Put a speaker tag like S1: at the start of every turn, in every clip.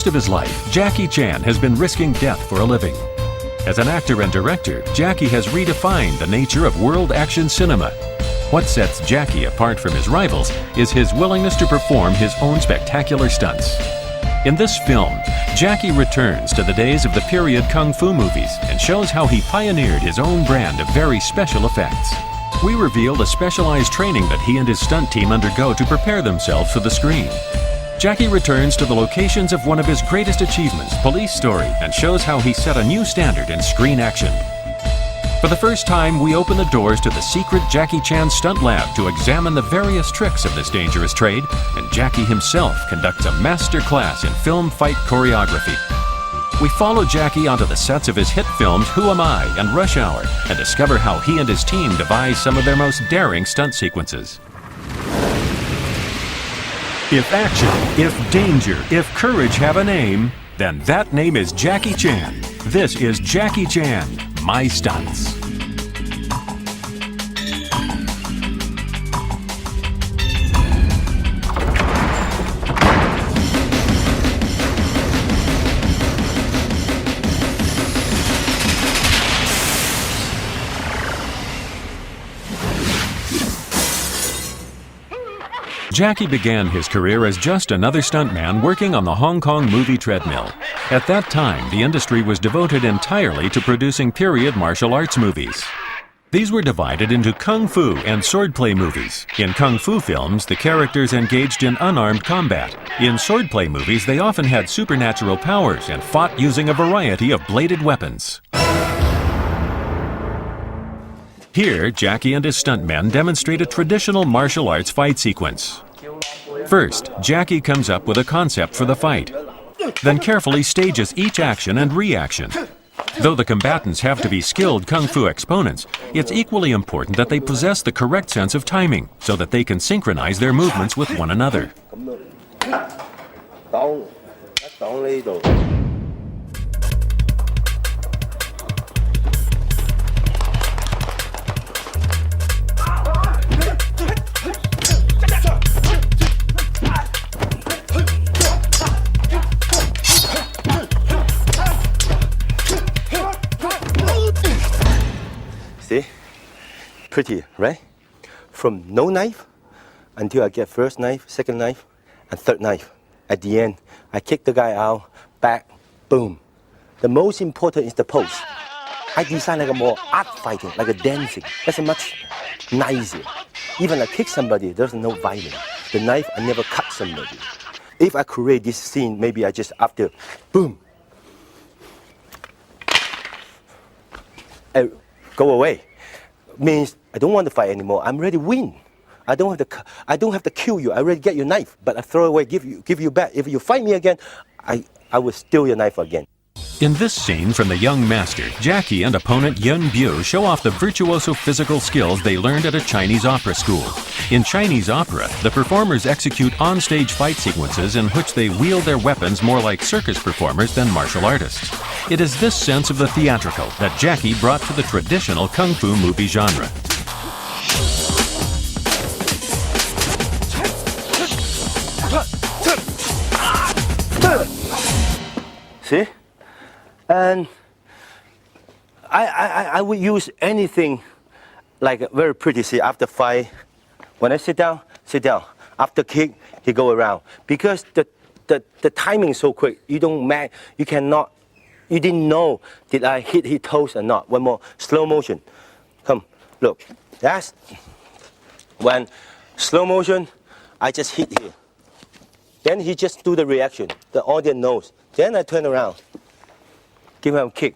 S1: Most of his life, Jackie Chan has been risking death for a living. As an actor and director, Jackie has redefined the nature of world action cinema. What sets Jackie apart from his rivals is his willingness to perform his own spectacular stunts. In this film, Jackie returns to the days of the period kung fu movies and shows how he pioneered his own brand of very special effects. We reveal the specialized training that he and his stunt team undergo to prepare themselves for the screen. Jackie returns to the locations of one of his greatest achievements, Police Story, and shows how he set a new standard in screen action. For the first time, we open the doors to the secret Jackie Chan stunt lab to examine the various tricks of this dangerous trade, and Jackie himself conducts a master class in film fight choreography. We follow Jackie onto the sets of his hit films Who Am I and Rush Hour and discover how he and his team devise some of their most daring stunt sequences. If action, if danger, if courage have a name, then that name is Jackie Chan. This is Jackie Chan, My Stunts. Jackie began his career as just another stuntman working on the Hong Kong movie treadmill. At that time, the industry was devoted entirely to producing period martial arts movies. These were divided into kung fu and swordplay movies. In kung fu films, the characters engaged in unarmed combat. In swordplay movies, they often had supernatural powers and fought using a variety of bladed weapons. Here, Jackie and his stuntmen demonstrate a traditional martial arts fight sequence. First, Jackie comes up with a concept for the fight, then carefully stages each action and reaction. Though the combatants have to be skilled kung fu exponents, it's equally important that they possess the correct sense of timing so that they can synchronize their movements with one another.
S2: See? Pretty, right? From no knife until I get first knife, second knife, and third knife. At the end, I kick the guy out, back, boom. The most important is the pose. I design like a more art fighting, like a dancing. That's a much nicer. Even I kick somebody, there's no violence. The knife, I never cut somebody. If I create this scene, maybe I just after, boom. Go away. Means I don't want to fight anymore. I'm ready to win. I don't have to kill you. I already get your knife, but I throw away, give you back. If you fight me again, I will steal your knife again.
S1: In this scene from The Young Master, Jackie and opponent Yun Bu show off the virtuoso physical skills they learned at a Chinese opera school. In Chinese opera, the performers execute on-stage fight sequences in which they wield their weapons more like circus performers than martial artists. It is this sense of the theatrical that Jackie brought to the traditional kung fu movie genre.
S2: See? And I would use anything like very pretty. See, after fight, when I sit down, sit down. After kick, he go around. Because the timing is so quick, you didn't know did I hit his toes or not. One more, slow motion. Come, look. That's when slow motion, I just hit here. Then he just do the reaction. The audience knows. Then I turn around. Give him a kick.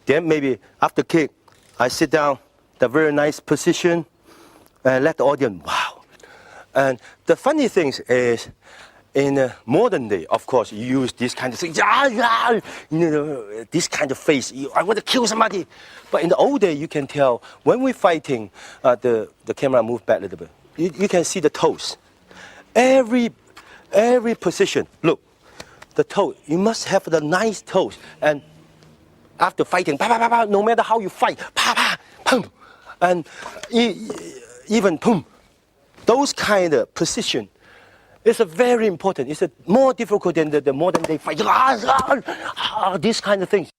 S2: Then maybe after kick, I sit down, the very nice position, and let the audience, wow. And the funny thing is, in the modern day, of course, you use this kind of thing, this kind of face, I want to kill somebody. But in the old day, you can tell, when we're fighting, the camera move back a little bit. You can see the toes. Every position, look, the toe, you must have the nice toes. And after fighting, no matter how you fight, pum, and even pum, those kind of position It's a very important. It's a more difficult than the modern day fight. These kind of things.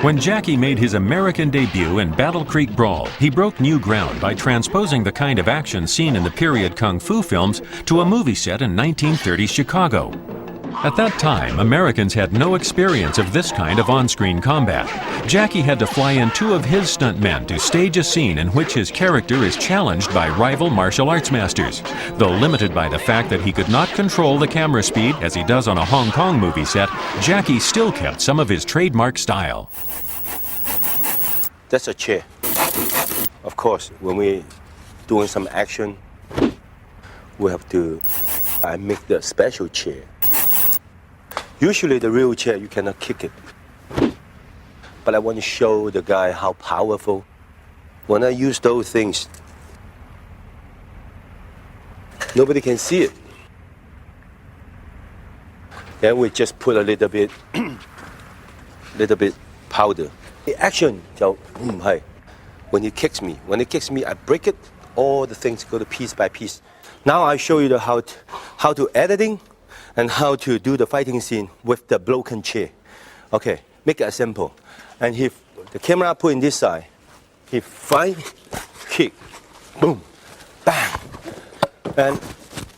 S1: When Jackie made his American debut in Battle Creek Brawl, he broke new ground by transposing the kind of action seen in the period kung fu films to a movie set in 1930s Chicago. At that time, Americans had no experience of this kind of on-screen combat. Jackie had to fly in two of his stuntmen to stage a scene in which his character is challenged by rival martial arts masters. Though limited by the fact that he could not control the camera speed as he does on a Hong Kong movie set, Jackie still kept some of his trademark style.
S2: That's a chair. Of course, when we're doing some action, we have to make the special chair. Usually the real chair, you cannot kick it. But I want to show the guy how powerful. When I use those things, nobody can see it. Then we just put a little bit powder. The action, when he kicks me, I break it, all the things go to piece by piece. Now I'll show you how to editing and how to do the fighting scene with the broken chair. Okay, make it simple. And if the camera put in this side, he fight, kick, boom, bang. And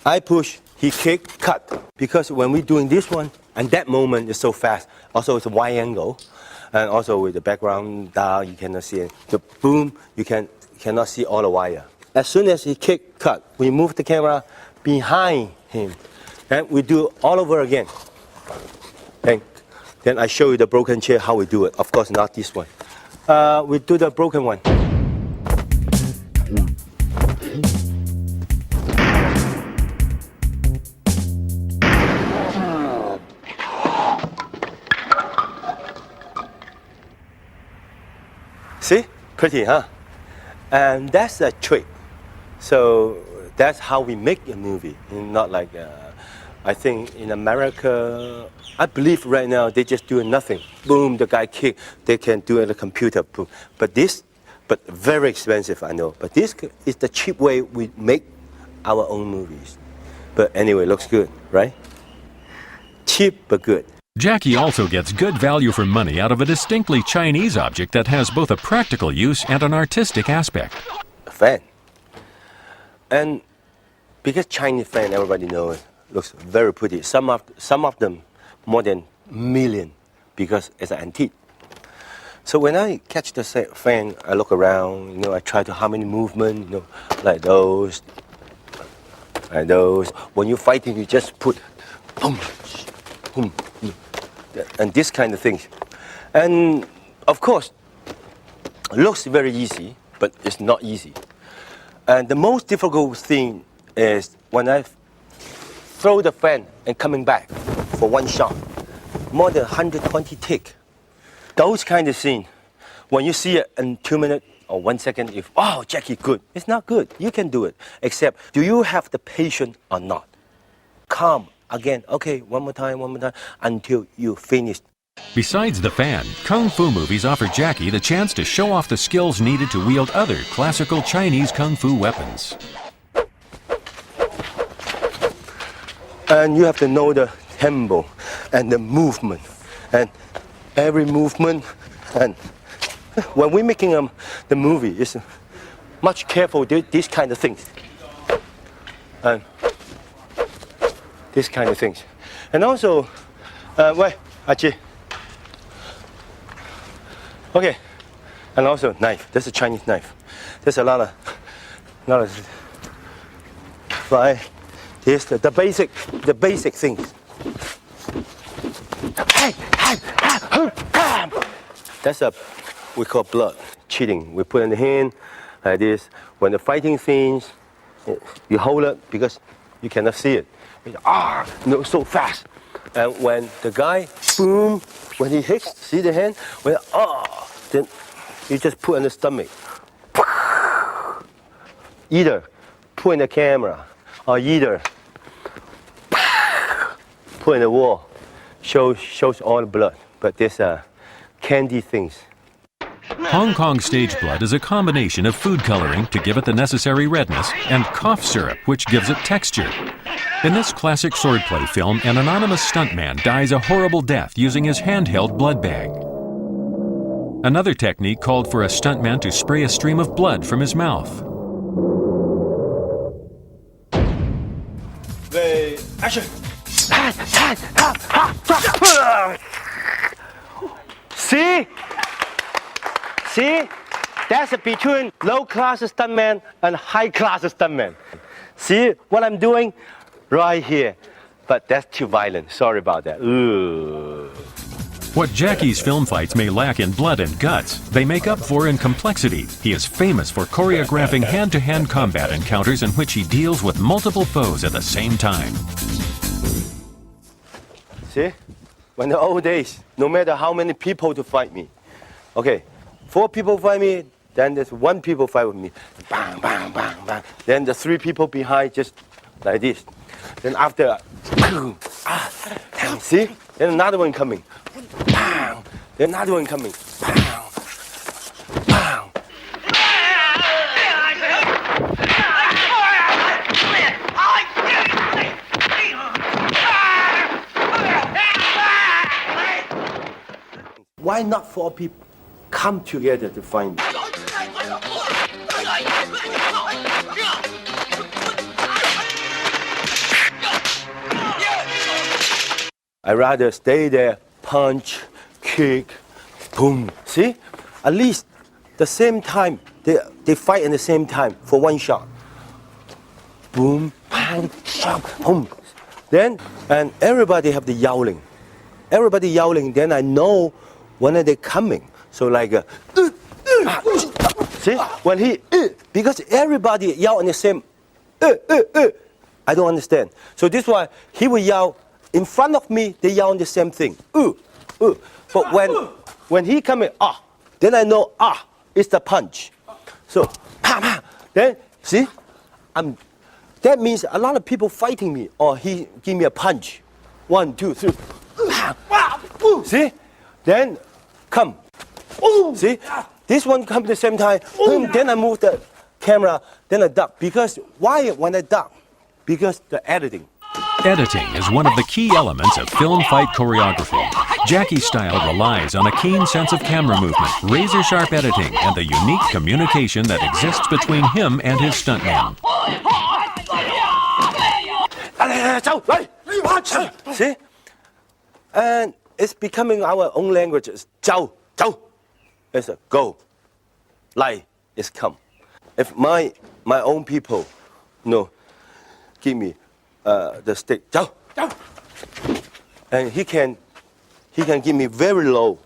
S2: I push, he kick, cut. Because when we're doing this one, and that moment is so fast, also it's a wide angle, and also with the background down, you cannot see it. The boom, you cannot see all the wire. As soon as he kick, cut, we move the camera behind him. And we do all over again. And then I show you the broken chair, how we do it. Of course, not this one. We do the broken one. See? Pretty, huh? And that's a trick. So that's how we make a movie. Not like, I think in America, I believe right now they just doing nothing. Boom, the guy kick. They can do it on the computer. Boom. But very expensive, I know. But this is the cheap way we make our own movies. But anyway, looks good, right? Cheap but good.
S1: Jackie also gets good value for money out of a distinctly Chinese object that has both a practical use and an artistic aspect.
S2: A fan. And because Chinese fan, everybody knows, looks very pretty. Some of them more than a million because it's an antique. So when I catch the fan, I look around, I try to harmony movement, like those. When you're fighting, you just put boom, boom, and this kind of things. And of course, it looks very easy, but it's not easy. And the most difficult thing is when I throw the fan and coming back for one shot, more than 120 tick. Those kind of scene, when you see it in 2 minutes or 1 second, Jackie, good. It's not good. You can do it. Except, do you have the patience or not? Calm. Again, okay, one more time, until you finish.
S1: Besides the fan, kung fu movies offer Jackie the chance to show off the skills needed to wield other classical Chinese kung fu weapons.
S2: And you have to know the tempo and the movement, and every movement. And when we're making the movie, it's much careful these kind of things. And these kind of things. And also, wait, Achi. Okay, and also knife. That's a Chinese knife. There's a lot of right. Here's the basic things. That's we call blood cheating. We put in the hand like this. When the fighting scenes, you hold it because you cannot see it. So fast. And when the guy, boom, when he hits, see the hand? Then you just put in the stomach. Either put in the camera, or either put in the wall. Shows all the blood. But there's candy things.
S1: Hong Kong stage blood is a combination of food coloring to give it the necessary redness and cough syrup, which gives it texture. In this classic swordplay film, an anonymous stuntman dies a horrible death using his handheld blood bag. Another technique called for a stuntman to spray a stream of blood from his mouth.
S2: Action! See? See? That's between low-class stuntman and high-class stuntman. See what I'm doing? Right here. But that's too violent. Sorry about that. Ooh.
S1: What Jackie's film fights may lack in blood and guts, they make up for in complexity. He is famous for choreographing hand-to-hand combat encounters in which he deals with multiple foes at the same time.
S2: See? When the old days, no matter how many people to fight me. Okay, 4 people fight me, then there's 1 people fight with me. Bang, bang, bang, bang. Then the 3 people behind just like this. Then after, see? Then another one coming. Bang. Then another one coming. Bang. Bang. Why not 4 people come together to find me? I rather stay there, punch, kick, boom. See? At least the same time, they fight in the same time for 1 shot. Boom, bang, shot, boom. Then, and everybody have the yelling. Everybody yelling, then I know when are they coming. So like, see? When he, because everybody yell in the same, I don't understand. So this is why he will yell, in front of me, they yell the same thing. But when he come in, then I know, it's the punch. So, then, see, that means a lot of people fighting me, or he give me a punch. 1, 2, 3. See? Then, come. See? This one come at the same time. Then I move the camera, then I duck. Because, why when I duck? Because the editing.
S1: Editing is one of the key elements of film fight choreography. Jackie's style relies on a keen sense of camera movement, razor-sharp editing, and the unique communication that exists between him and his stuntman.
S2: See? And it's becoming our own language. It's 走, 走. It's a go. 来 is come. If my own people, give me the stick, 走, 走. And he can give me very low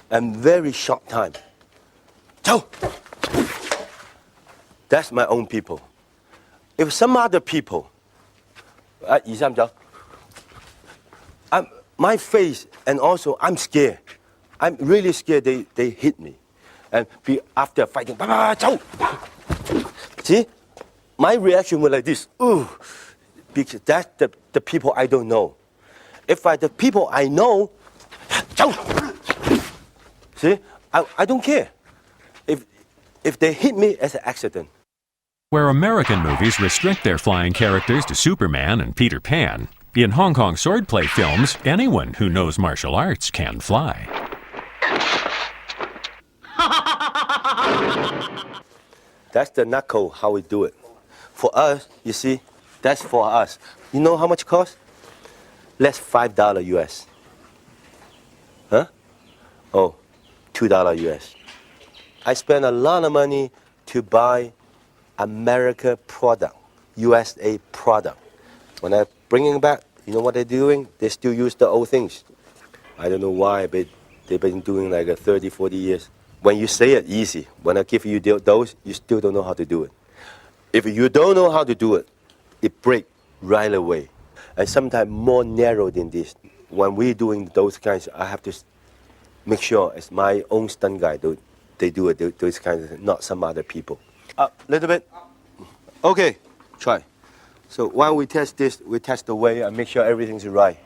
S2: and very short time. 走. That's my own people. If some other people, 1, 2, 3, 走. My face, and also I'm scared. I'm really scared they hit me. And after fighting, 走. See? My reaction was like this. Ooh, because that's the people I don't know. If the people I know, 走. See? I don't care. If they hit me as an accident.
S1: Where American movies restrict their flying characters to Superman and Peter Pan, in Hong Kong swordplay films, anyone who knows martial arts can fly.
S2: That's the knuckle, how we do it. For us, you see, that's for us. You know how much it costs? Less $5 US. Huh? Oh, $2 US. I spend a lot of money to buy America product, USA product. When I bring it back, you know what they're doing? They still use the old things. I don't know why, but they've been doing like 30, 40 years. When you say it easy, when I give you those, you still don't know how to do it. If you don't know how to do it, it breaks right away. And sometimes more narrow than this. When we're doing those kinds, I have to make sure it's my own stunt guy. They do it, those kinds of things, not some other people. Up a little bit. Okay, try. So while we test this, we test the weight and make sure everything's right.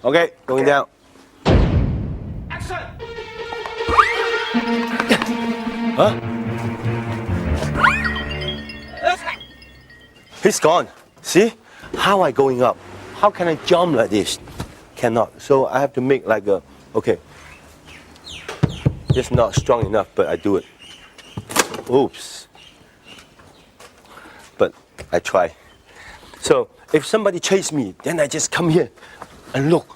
S2: Okay, going down. Action! Huh? He's gone. See? How I going up? How can I jump like this? Cannot. So I have to make like a, okay. It's not strong enough, but I do it. Oops. But I try. So if somebody chase me, then I just come here and look.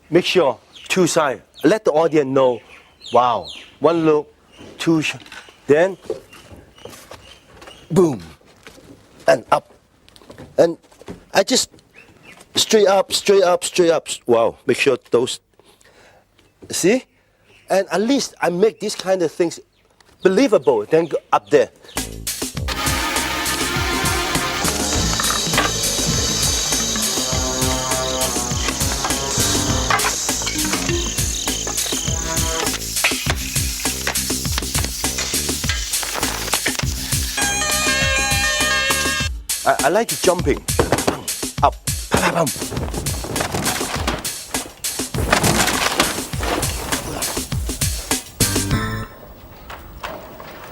S2: Make sure, two sides. Let the audience know, wow, one look, two, then boom, and up. And I just straight up, straight up, straight up. Wow, make sure those, see? And at least I make these kind of things believable, then go up there. I like jumping. Up.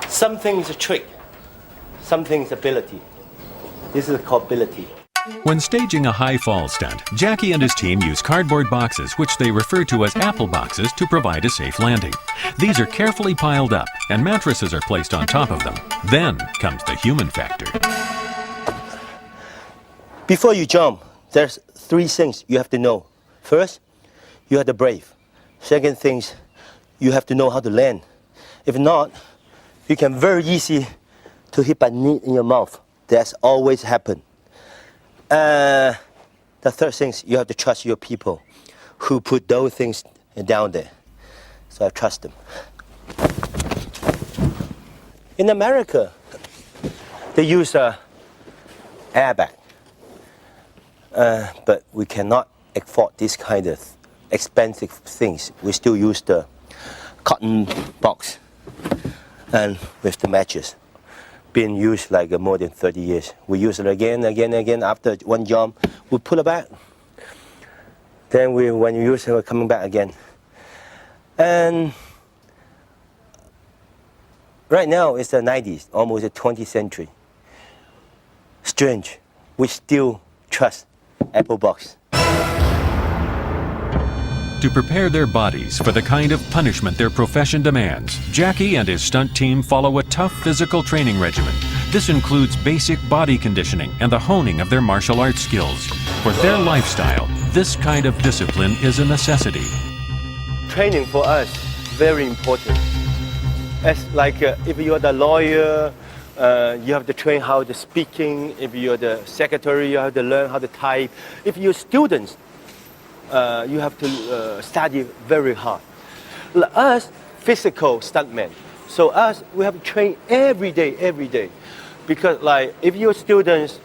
S2: Something's a trick. Something's ability. This is called ability.
S1: When staging a high fall stunt, Jackie and his team use cardboard boxes, which they refer to as apple boxes, to provide a safe landing. These are carefully piled up, and mattresses are placed on top of them. Then comes the human factor.
S2: Before you jump, there's three things you have to know. First, you have to brave. Second things, you have to know how to land. If not, you can very easy to hit a knee in your mouth. That's always happen. The third thing is you have to trust your people who put those things down there. So I trust them. In America, they use a airbag. But we cannot afford this kind of expensive things. We still use the cotton box and with the matches. Been used like more than 30 years. We use it again. After one jump, we pull it back. Then when you use it, we're coming back again. And right now it's the 90s, almost the 20th century. Strange, we still trust apple box.
S1: To prepare their bodies for the kind of punishment their profession demands, Jackie and his stunt team follow a tough physical training regimen. This includes basic body conditioning and the honing of their martial arts skills. For their lifestyle, this kind of discipline is a necessity.
S2: Training for us, very important. As like if you're the lawyer, you have to train how to speaking. If you're the secretary, you have to learn how to type. If you're students, you have to study very hard. Us, physical stuntmen. So us, we have to train every day. Because like if you're students,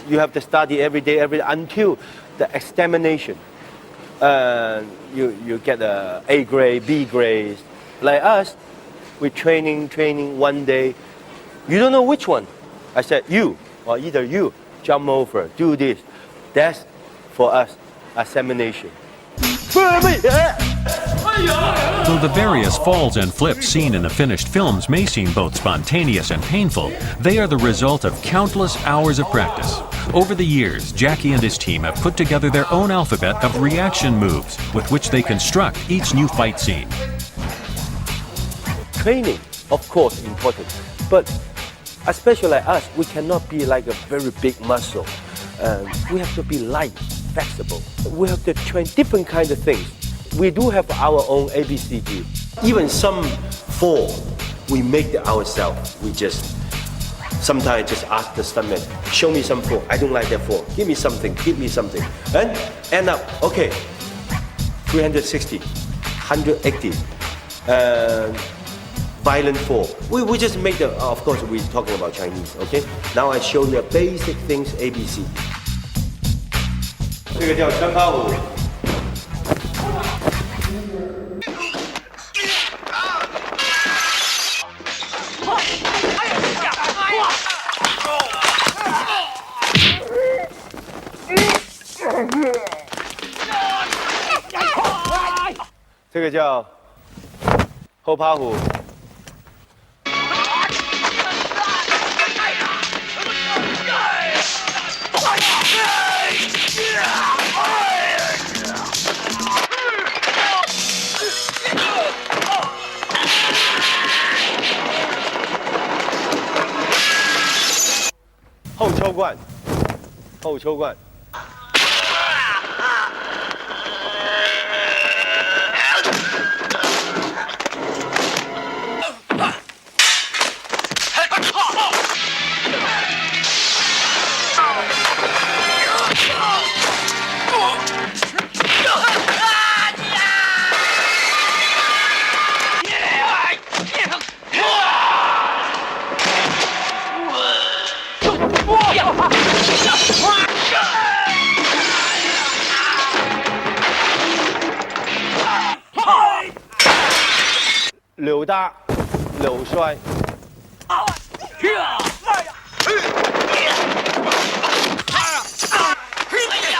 S2: you have to study every day until the examination. You get A grade, B grade. Like us, we training one day. You don't know which one. I said you, or either you, jump over, do this. That's for us, examination.
S1: Though the various falls and flips seen in the finished films may seem both spontaneous and painful, they are the result of countless hours of practice. Over the years, Jackie and his team have put together their own alphabet of reaction moves with which they construct each new fight scene.
S2: Training, of course, important, but especially like us, we cannot be like a very big muscle. We have to be light, flexible. We have to train different kinds of things. We do have our own ABCD. Even some fall, we make it ourselves. We just sometimes just ask the stuntman, show me some fall. I don't like that fall. Give me something. And end up, okay, 360, 180. Violent fall. We just make the, of course we're talking about Chinese, okay? Now I show you basic things, ABC. 这个叫三八舞。这个叫后趴虎。贯，后抽贯。扭打，扭摔。360。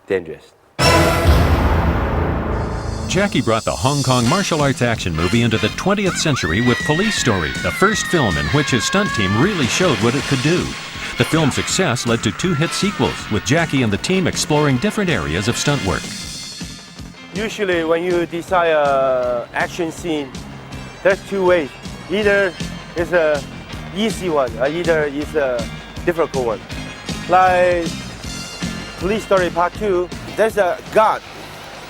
S2: Dangerous.
S1: Jackie brought the Hong Kong martial arts action movie into the 20th century with Police Story, the first film in which his stunt team really showed what it could do. The film's success led to 2 hit sequels, with Jackie and the team exploring different areas of stunt work.
S2: Usually when you design an action scene, there's 2 ways. Either it's an easy one, or either it's a difficult one. Like Police Story Part 2, there's a guard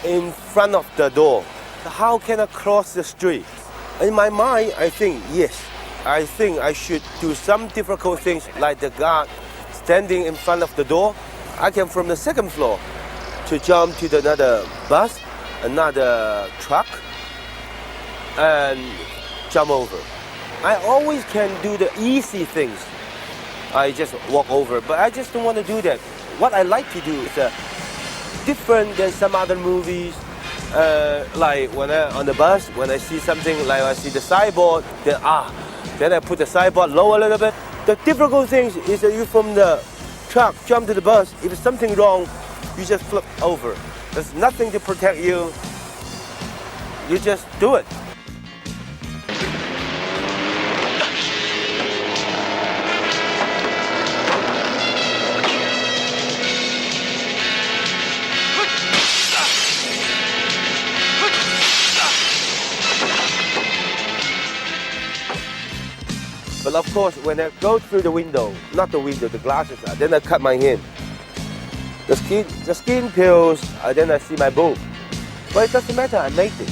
S2: in front of the door. How can I cross the street? In my mind, I think, yes. I think I should do some difficult things like the guard standing in front of the door. I can from the 2nd floor to jump to another bus, another truck, and jump over. I always can do the easy things. I just walk over, but I just don't want to do that. What I like to do is different than some other movies. Like when on the bus, when I see something, like I see the sideboard, then I put the sideboard low a little bit. The difficult thing is that you from the truck jump to the bus. If there's something wrong, you just flip over. There's nothing to protect you. You just do it. But of course, when I go through the window, not the window, the glasses, then I cut my hand. The skin peels, then I see my boob. But it doesn't matter, I made it.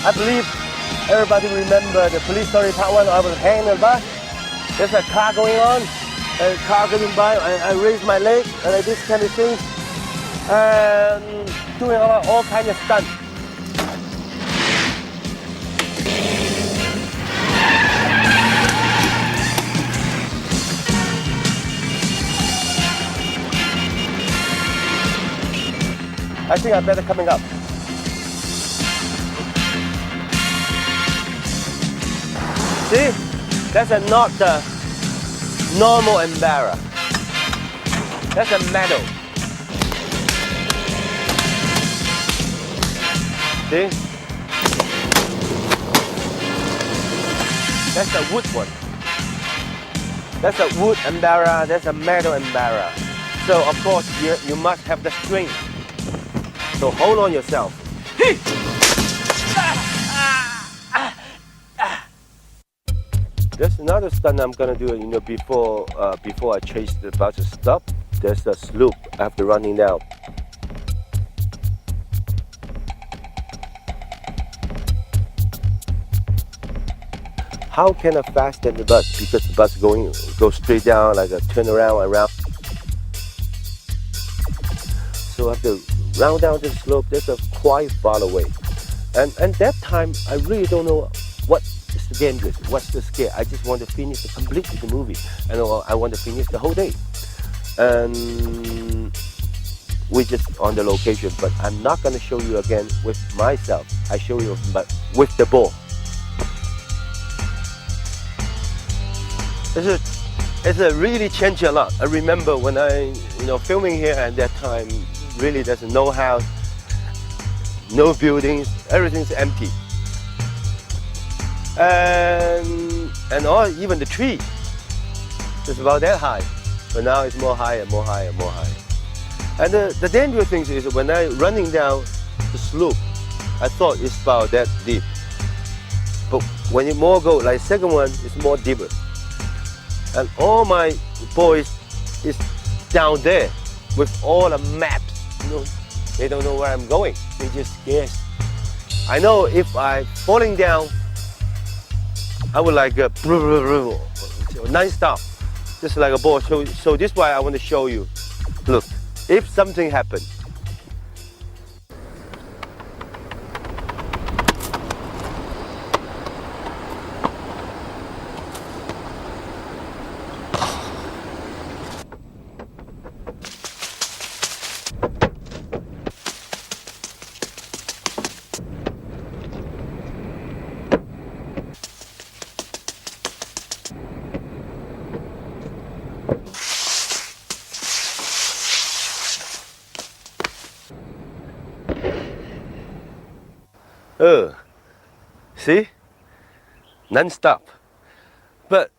S2: I believe everybody remember the Police Story Part 1. I was hanging on the bus. There's a car going on, a car going by. I raised my leg and I did this kind of thing, and doing all kinds of stunts. I think I better coming up. See, that's not the normal embarra. That's a metal. See? That's a wood one. That's a wood embarra, that's a metal embarra. So of course you must have the strength. So hold on yourself. There's another stunt I'm gonna do, before I chase the bus to stop. There's a slope I have to running down. How can I fasten the bus? Because the bus go straight down, like a turn around. So I have to round down the slope. There's a quite far away, and that time I really don't know what is the dangerous, what's the scare. I just want to finish completely the movie, and I want to finish the whole day. and we just on the location. But I'm not gonna show you again with myself. I show you but with the ball. It's a really changed a lot. I remember when I filming here at that time, really there's no house, no buildings, everything's empty. And all, even the tree is about that high. But now it's more higher, more higher, more higher. And the dangerous thing is when I running down the slope, I thought it's about that deep. But when you more go, like second one, it's more deeper. And all my boys is down there with all the maps. They don't know where I'm going. They just scared. I know if I'm falling down, I would like non-stop, just like a ball. So this is why I want to show you. Look, if something happens, see? Non-stop. But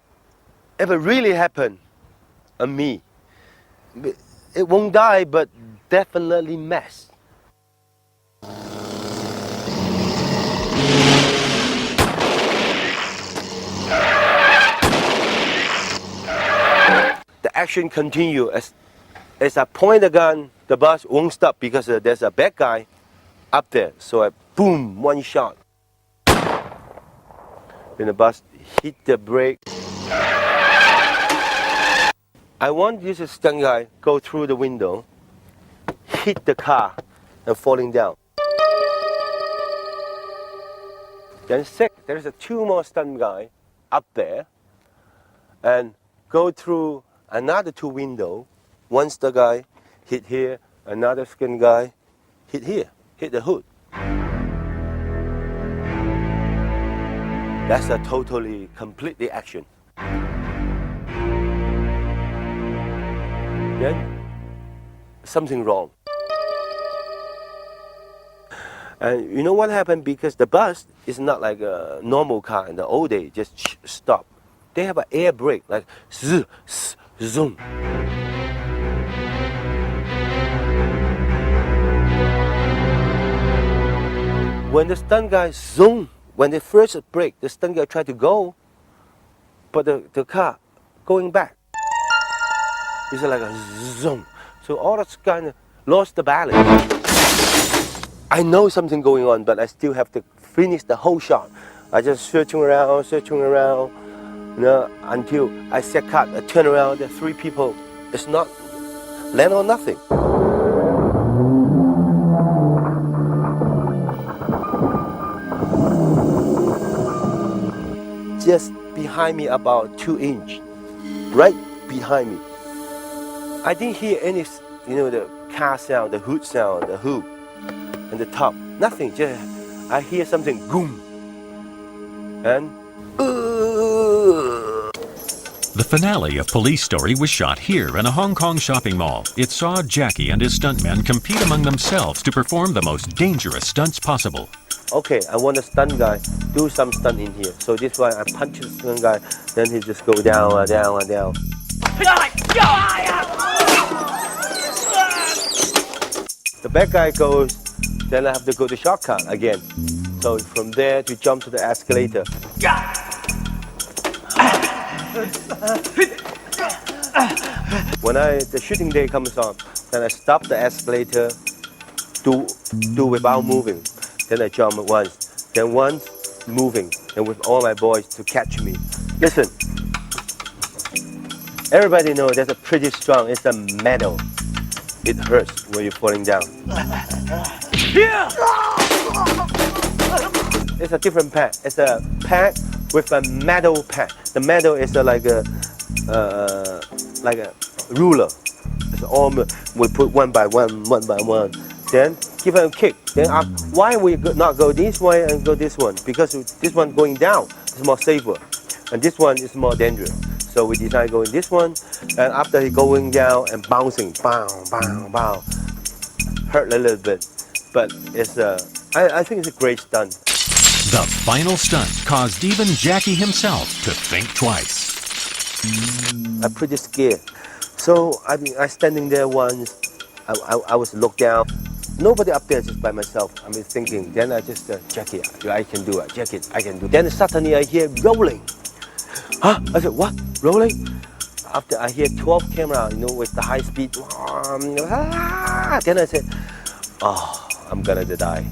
S2: if it really happened on me, it won't die, but definitely mess. The action continue as I point the gun, the bus won't stop because there's a bad guy up there. So I boom, one shot. Then the bus hit the brake. I want this stunt guy go through the window, hit the car, and falling down. Then there's two more stunt guy up there, and go through another two window. One stunt guy hit here, another stunt guy hit here, hit the hood. That's a totally, completely action. Then, something wrong. And you know what happened? Because the bus is not like a normal car in the old days, just stop. They have an air brake, like zoom. When the stunt guy zoom, when they first brake, the stunt guy tried to go, but the car going back. It's like a zoom. So all the stunt lost the balance. I know something going on, but I still have to finish the whole shot. I just searching around, until I set cut, I turn around, there are three people. It's not land or nothing. Just behind me, about 2 inches, right behind me. I didn't hear any, the car sound, the hood sound, the hoop, and the top. Nothing. Just I hear something, boom, and.
S1: The finale of Police Story was shot here in a Hong Kong shopping mall. It saw Jackie and his stuntmen compete among themselves to perform the most dangerous stunts possible.
S2: Okay, I want a stunt guy do some stunt in here. So this one, I punch the stunt guy, then he just go down, down, down. The bad guy goes, then I have to go to shortcut again. So from there to jump to the escalator. When the shooting day comes on, then I stop the escalator, do without moving. Then I jump once, then once moving, and with all my boys to catch me. Listen, everybody knows that's a pretty strong, it's a metal. It hurts when you're falling down. It's a different pad. It's a pad with a metal pad. The metal is like a ruler. moves. All we put one by one, one by one. Then give him a kick. Then why we not go this way and go this one? Because this one going down is more safer, and this one is more dangerous. So we decided going this one, and after he going down and bouncing, bow, bow, bow, hurt a little bit, but it's I think it's a great stunt.
S1: The final stunt caused even Jackie himself to think twice.
S2: I'm pretty scared. So I standing there once, I was looked down. Nobody up there, just by myself. I mean thinking, then I just, Jackie, I can do it, Jackie, I can do it. Then suddenly I hear rolling. Huh? I said, what? Rolling? After I hear 12 camera, with the high speed. Then I said, oh, I'm gonna die.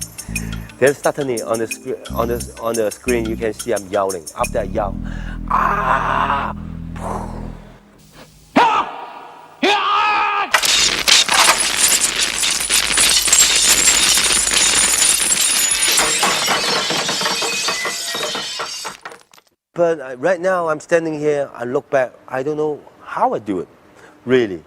S2: Then suddenly on the screen you can see I'm yelling. After I yell, ah! But right now I'm standing here, I look back, I don't know how I do it, really.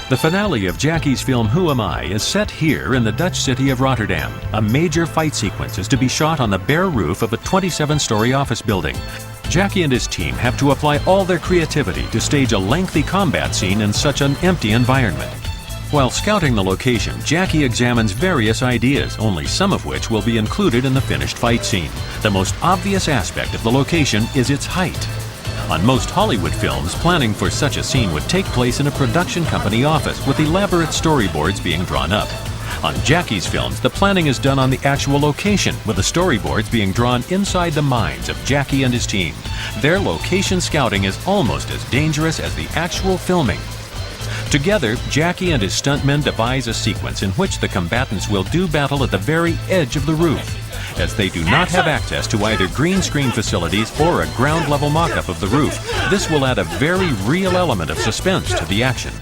S1: The finale of Jackie's film Who Am I is set here in the Dutch city of Rotterdam. A major fight sequence is to be shot on the bare roof of a 27-story office building. Jackie and his team have to apply all their creativity to stage a lengthy combat scene in such an empty environment. While scouting the location, Jackie examines various ideas, only some of which will be included in the finished fight scene. The most obvious aspect of the location is its height. On most Hollywood films, planning for such a scene would take place in a production company office with elaborate storyboards being drawn up. On Jackie's films, the planning is done on the actual location, with the storyboards being drawn inside the minds of Jackie and his team. Their location scouting is almost as dangerous as the actual filming. Together, Jackie and his stuntmen devise a sequence in which the combatants will do battle at the very edge of the roof. As they do not have access to either green screen facilities or a ground-level mock-up of the roof, this will add a very real element of suspense to the action.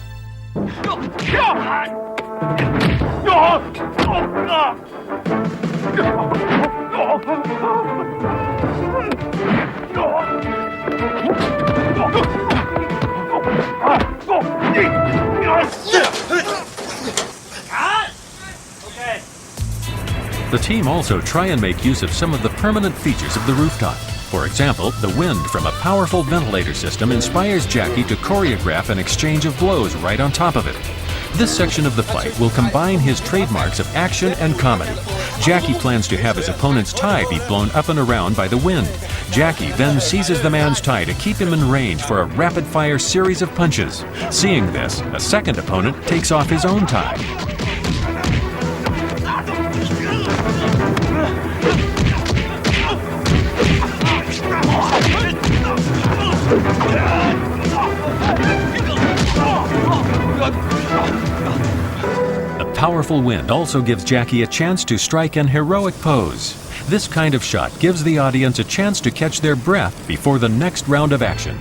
S1: The team also try and make use of some of the permanent features of the rooftop. For example, the wind from a powerful ventilator system inspires Jackie to choreograph an exchange of blows right on top of it. This section of the fight will combine his trademarks of action and comedy. Jackie plans to have his opponent's tie be blown up and around by the wind. Jackie then seizes the man's tie to keep him in range for a rapid-fire series of punches. Seeing this, a second opponent takes off his own tie. The powerful wind also gives Jackie a chance to strike an heroic pose. This kind of shot gives the audience a chance to catch their breath before the next round of action.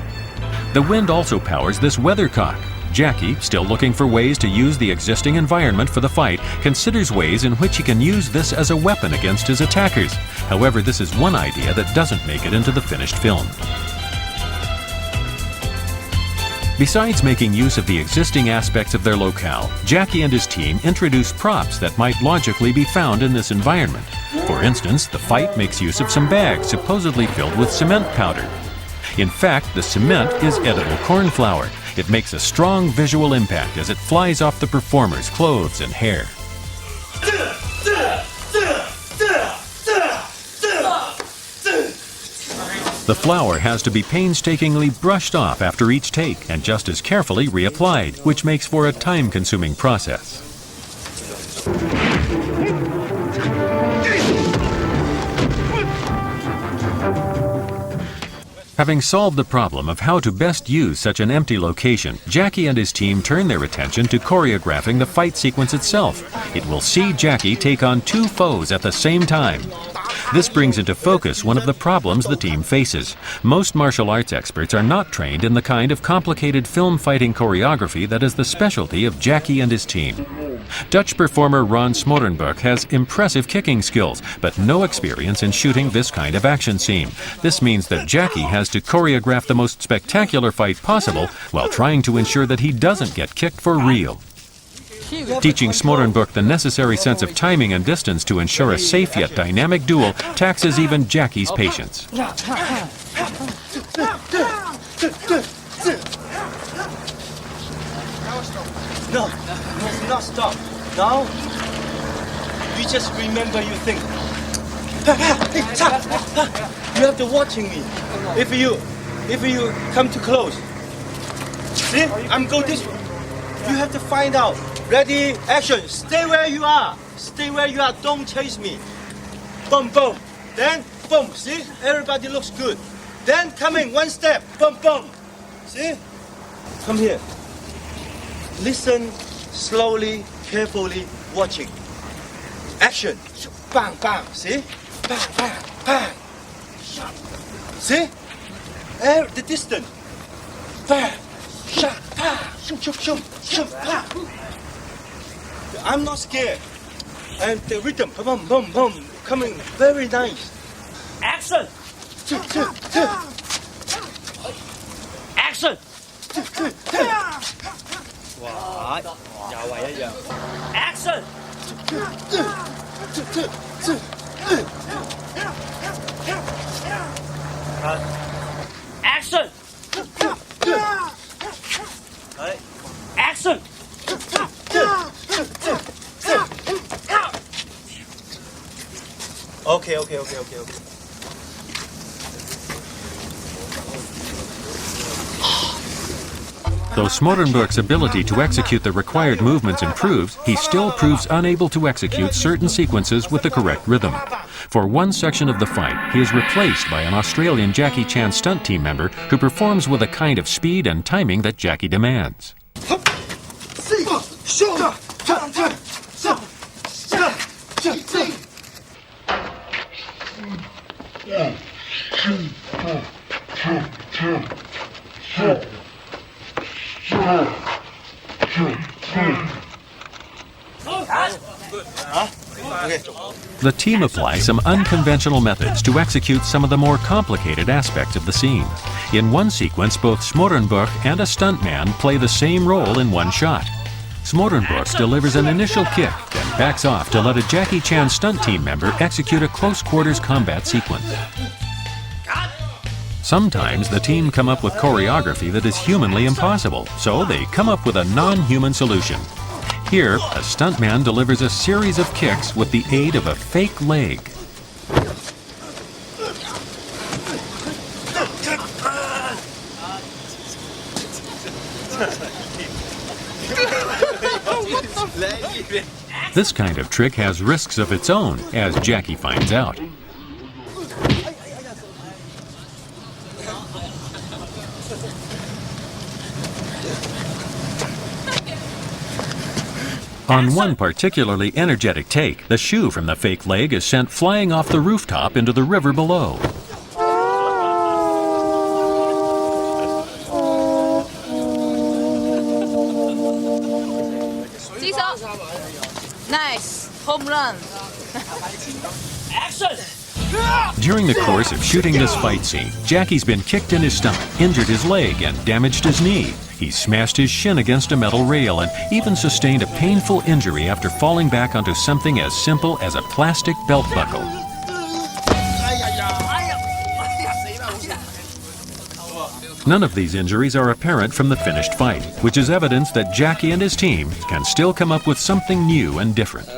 S1: The wind also powers this weathercock. Jackie, still looking for ways to use the existing environment for the fight, considers ways in which he can use this as a weapon against his attackers. However, this is one idea that doesn't make it into the finished film. Besides making use of the existing aspects of their locale, Jackie and his team introduce props that might logically be found in this environment. For instance, the fight makes use of some bags supposedly filled with cement powder. In fact, the cement is edible corn flour. It makes a strong visual impact as it flies off the performer's clothes and hair. The flour has to be painstakingly brushed off after each take and just as carefully reapplied, which makes for a time-consuming process. Having solved the problem of how to best use such an empty location, Jackie and his team turn their attention to choreographing the fight sequence itself. It will see Jackie take on two foes at the same time. This brings into focus one of the problems the team faces. Most martial arts experts are not trained in the kind of complicated film fighting choreography that is the specialty of Jackie and his team. Dutch performer Ron Smorenburg has impressive kicking skills, but no experience in shooting this kind of action scene. This means that Jackie has to choreograph the most spectacular fight possible while trying to ensure that he doesn't get kicked for real. Teaching Smorenburg the necessary sense of timing and distance to ensure a safe yet dynamic duel taxes even Jackie's patience.
S2: No, not stop. Now, you just remember you think. You have to watching me. If you come too close, see, I'm going this way. You have to find out. Ready, action. Stay where you are. Stay where you are. Don't chase me. Boom, boom. Then, boom. See, everybody looks good. Then coming one step. Boom, boom. See, come here. Listen slowly, carefully, watching. Action. Bang, bang. See? Bang, bang, bang. See? The distance. Bang. Shot. Bang. Shoot, shoot, shoot. Shoot. Bang. I'm not scared. And the rhythm. Boom, boom, boom. Coming very nice. Action. Action. Wow, action! Action! Action! Okay.
S1: Though Smorenburg's ability to execute the required movements improves, he still proves unable to execute certain sequences with the correct rhythm. For one section of the fight, he is replaced by an Australian Jackie Chan stunt team member who performs with a kind of speed and timing that Jackie demands. The team applies some unconventional methods to execute some of the more complicated aspects of the scene. In one sequence, both Smorenburg and a stuntman play the same role in one shot. Smorenburg delivers an initial kick, then backs off to let a Jackie Chan stunt team member execute a close-quarters combat sequence. Sometimes the team come up with choreography that is humanly impossible, so they come up with a non-human solution. Here, a stuntman delivers a series of kicks with the aid of a fake leg. This kind of trick has risks of its own, as Jackie finds out. On one particularly energetic take, the shoe from the fake leg is sent flying off the rooftop into the river below.
S3: Nice, home run.
S2: Action!
S1: During the course of shooting this fight scene, Jackie's been kicked in his stomach, injured his leg, and damaged his knee. He smashed his shin against a metal rail and even sustained a painful injury after falling back onto something as simple as a plastic belt buckle. None of these injuries are apparent from the finished fight, which is evidence that Jackie and his team can still come up with something new and different.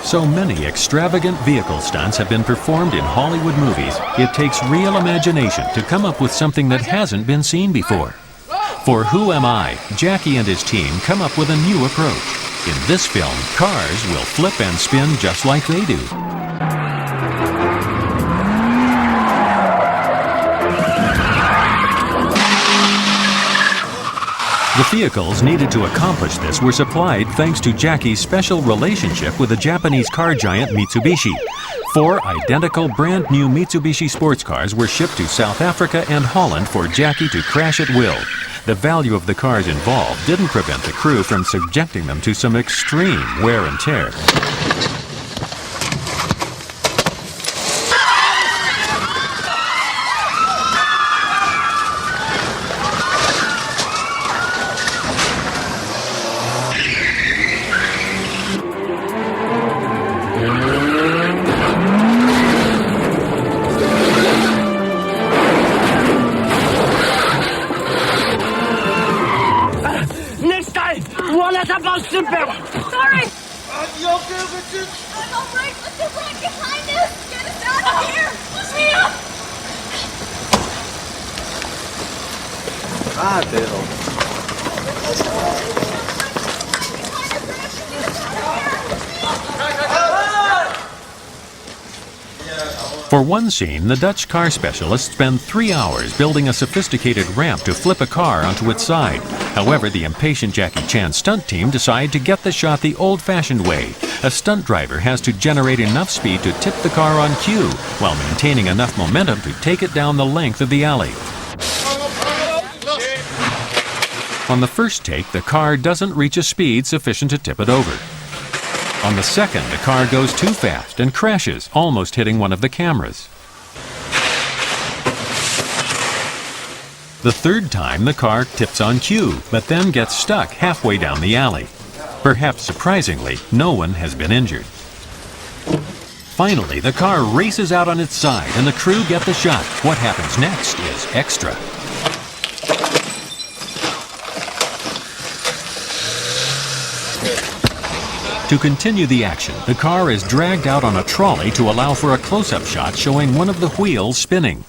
S1: So many extravagant vehicle stunts have been performed in Hollywood movies, it takes real imagination to come up with something that hasn't been seen before. For Who Am I?, Jackie and his team come up with a new approach. In this film, cars will flip and spin just like they do. The vehicles needed to accomplish this were supplied thanks to Jackie's special relationship with the Japanese car giant Mitsubishi. 4 identical brand new Mitsubishi sports cars were shipped to South Africa and Holland for Jackie to crash at will. The value of the cars involved didn't prevent the crew from subjecting them to some extreme wear and tear.
S3: Sorry! You okay with this? I'm alright, but the wreck behind us! Get us out of here! Push me up!
S2: Ah, pero.
S1: For one scene, the Dutch car specialists spend 3 hours building a sophisticated ramp to flip a car onto its side. However, the impatient Jackie Chan stunt team decide to get the shot the old-fashioned way. A stunt driver has to generate enough speed to tip the car on cue, while maintaining enough momentum to take it down the length of the alley. On the first take, the car doesn't reach a speed sufficient to tip it over. On the second, the car goes too fast and crashes, almost hitting one of the cameras. The third time, the car tips on cue, but then gets stuck halfway down the alley. Perhaps surprisingly, no one has been injured. Finally, the car races out on its side and the crew get the shot. What happens next is extra. To continue the action, the car is dragged out on a trolley to allow for a close-up shot showing one of the wheels spinning.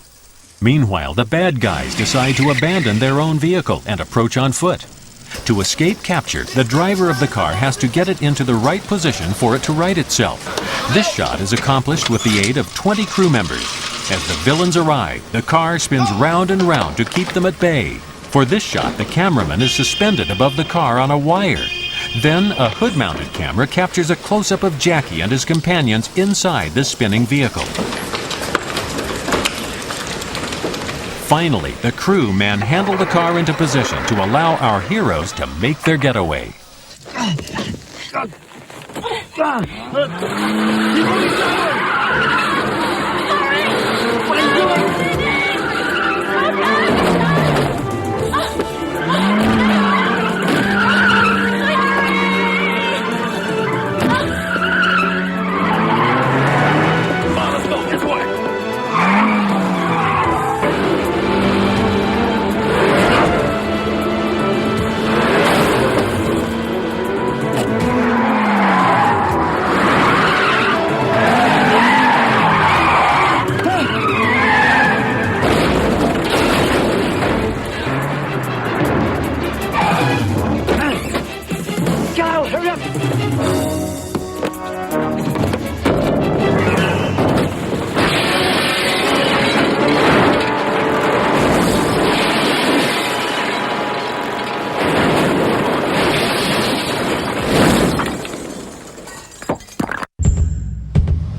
S1: Meanwhile, the bad guys decide to abandon their own vehicle and approach on foot. To escape capture, the driver of the car has to get it into the right position for it to right itself. This shot is accomplished with the aid of 20 crew members. As the villains arrive, the car spins round and round to keep them at bay. For this shot, the cameraman is suspended above the car on a wire. Then, a hood-mounted camera captures a close-up of Jackie and his companions inside the spinning vehicle. Finally, the crew manhandle the car into position to allow our heroes to make their getaway.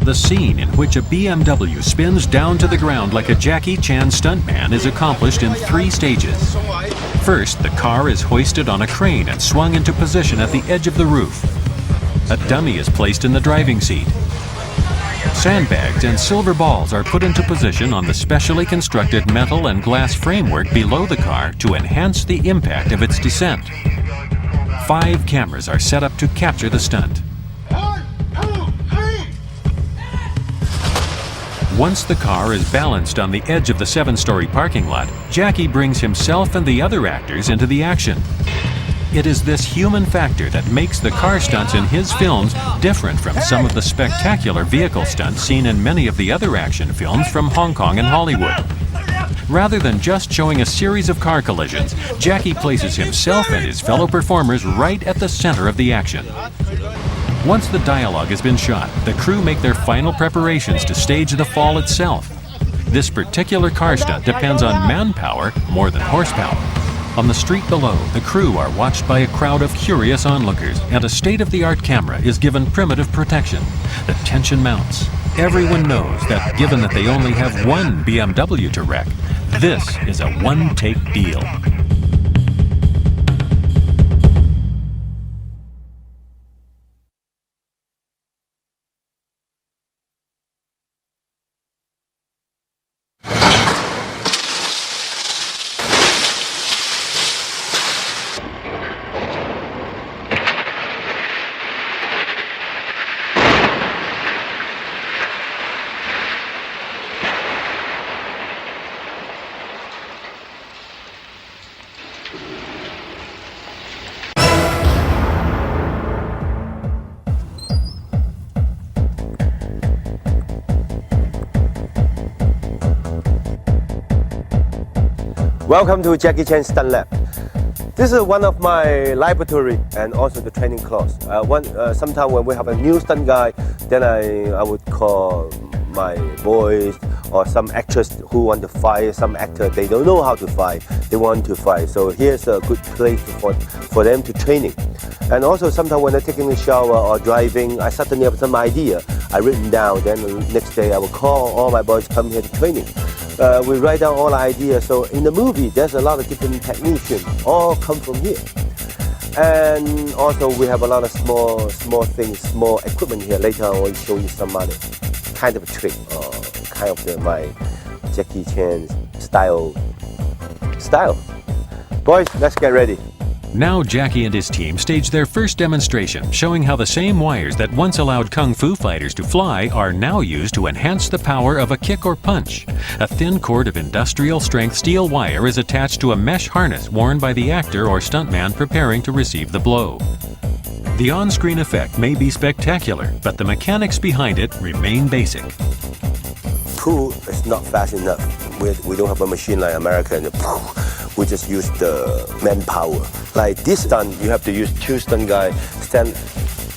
S1: The scene in which a BMW spins down to the ground like a Jackie Chan stuntman is accomplished in 3 stages. First, the car is hoisted on a crane and swung into position at the edge of the roof. A dummy is placed in the driving seat. Sandbags and silver balls are put into position on the specially constructed metal and glass framework below the car to enhance the impact of its descent. 5 cameras are set up to capture the stunt. Once the car is balanced on the edge of the 7-story parking lot, Jackie brings himself and the other actors into the action. It is this human factor that makes the car stunts in his films different from some of the spectacular vehicle stunts seen in many of the other action films from Hong Kong and Hollywood. Rather than just showing a series of car collisions, Jackie places himself and his fellow performers right at the center of the action. Once the dialogue has been shot, the crew make their final preparations to stage the fall itself. This particular car stunt depends on manpower more than horsepower. On the street below, the crew are watched by a crowd of curious onlookers, and a state-of-the-art camera is given primitive protection. The tension mounts. Everyone knows that given that they only have one BMW to wreck, this is a one-take deal.
S2: Welcome to Jackie Chan Stunt Lab. This is one of my laboratory and also the training class. Sometimes when we have a new stunt guy, then I would call my boys or some actors who want to fight, some actor, they don't know how to fight, they want to fight. So here's a good place for them to training. And also sometimes when I'm taking a shower or driving, I suddenly have some idea. I written down, then the next day I will call all my boys come here to training. We write down all the ideas. So in the movie, there's a lot of different technicians, all come from here. And also we have a lot of small things, small equipment here. Later I will show you some other kind of trick, or kind of my Jackie Chan style. Boys, let's get ready.
S1: Now Jackie and his team stage their first demonstration, showing how the same wires that once allowed kung fu fighters to fly are now used to enhance the power of a kick or punch. A thin cord of industrial-strength steel wire is attached to a mesh harness worn by the actor or stuntman preparing to receive the blow. The on-screen effect may be spectacular, but the mechanics behind it remain basic.
S2: Pull is not fast enough. We don't have a machine like American. We just use the manpower. Like this stunt, you have to use two stunt guys stand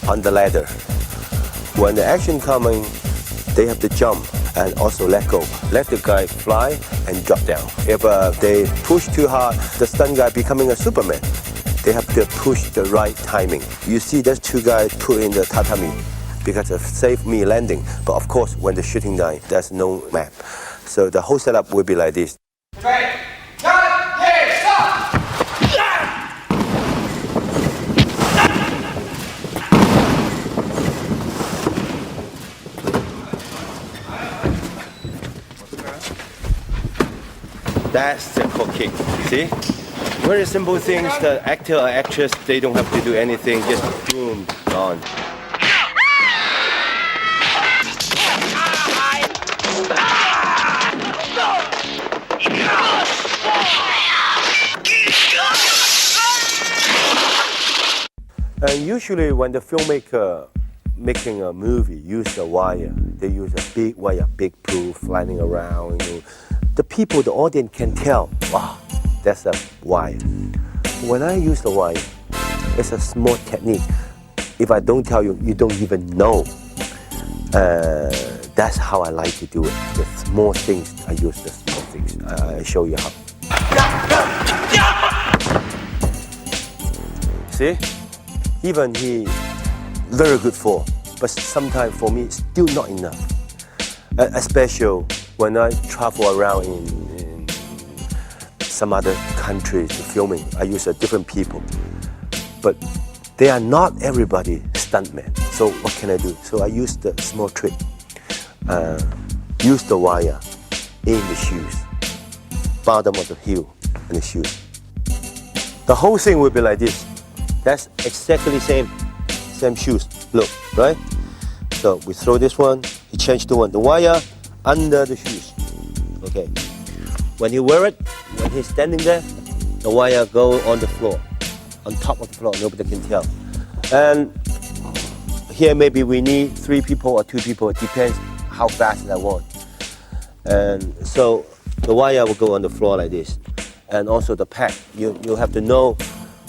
S2: on the ladder. When the action coming, they have to jump and also let go. Let the guy fly and drop down. If they push too hard, the stunt guy becoming a Superman. They have to push the right timing. You see those two guys put in the tatami because it saved me landing. But of course, when the shooting down, there's no map. So the whole setup will be like this.
S3: Right. Cut. Here. Stop.
S2: That's the core kick. See? Very simple things. The actor or actress, they don't have to do anything. Just boom, gone. And usually when the filmmaker making a movie use a wire, they use a big wire, big proof, flying around. You know. The people, the audience can tell, wow, that's a wire. When I use the wire, it's a small technique. If I don't tell you, you don't even know. That's how I like to do it. The small things, I use the small things. I show you how. See? Even he very good for, but sometimes for me, still not enough. Especially when I travel around in some other countries filming, I use a different people. But they are not everybody stuntmen. So what can I do? So I use the small trick. Use the wire in the shoes, bottom of the heel and the shoes. The whole thing will be like this. That's exactly same shoes. Look, right? So we throw this one. He changed the one. The wire under the shoes. Okay. When he wear it, when he's standing there, the wire go on the floor. on top of the floor, nobody can tell. And here maybe we need 3 people or 2 people, it depends how fast I want. And so the wire will go on the floor like this. And also the pad, you have to know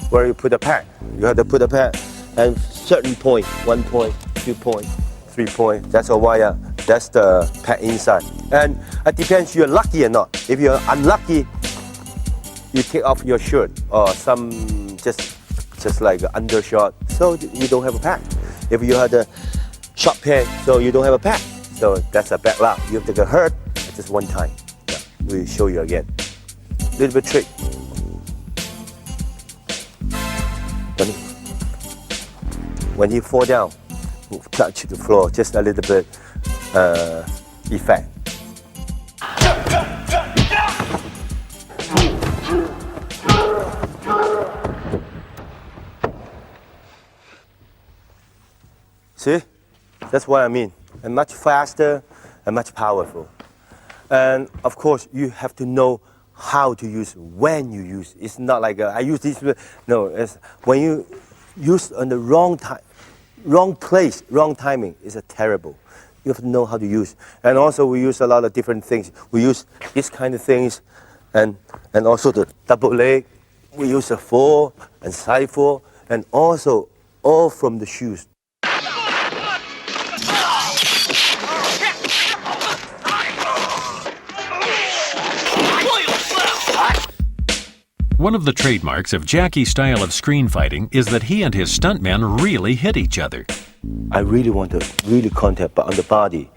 S2: where you put the pad. You have to put the pad and certain point, 1 point, 2 point, 3 point, that's a wire, that's the pad inside. And it depends you're lucky or not. If you're unlucky, you take off your shirt or some just like an undershot, so you don't have a pad. If you had a short pant, so you don't have a pad. So that's a bad luck. You have to get hurt just one time. Yeah, we'll show you again. Little bit trick. When he fall down, touch the floor, just a little bit effect. See? That's what I mean. And much faster and much powerful. And of course, you have to know how to use, when you use. It's not like I use this. No, it's when you use on the wrong time, wrong place, wrong timing. It's a terrible. You have to know how to use. And also, we use a lot of different things. We use this kind of things, and also the double leg. We use a 4 and side 4, and also all from the shoes.
S1: One of the trademarks of Jackie's style of screen fighting is that he and his stuntmen really hit each other.
S2: I really want to really contact, but on the body,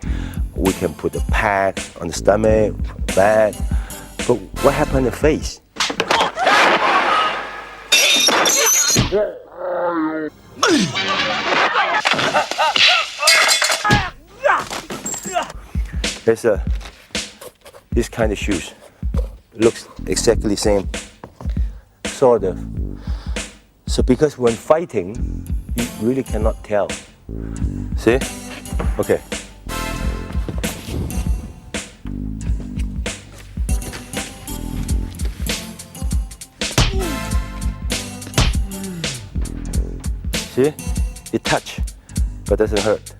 S2: we can put the pad on the stomach, back. But what happened to the face? There's this kind of shoes. Looks exactly the same. Sort of. So because when fighting, you really cannot tell. See? Okay. See? It touch, but doesn't hurt.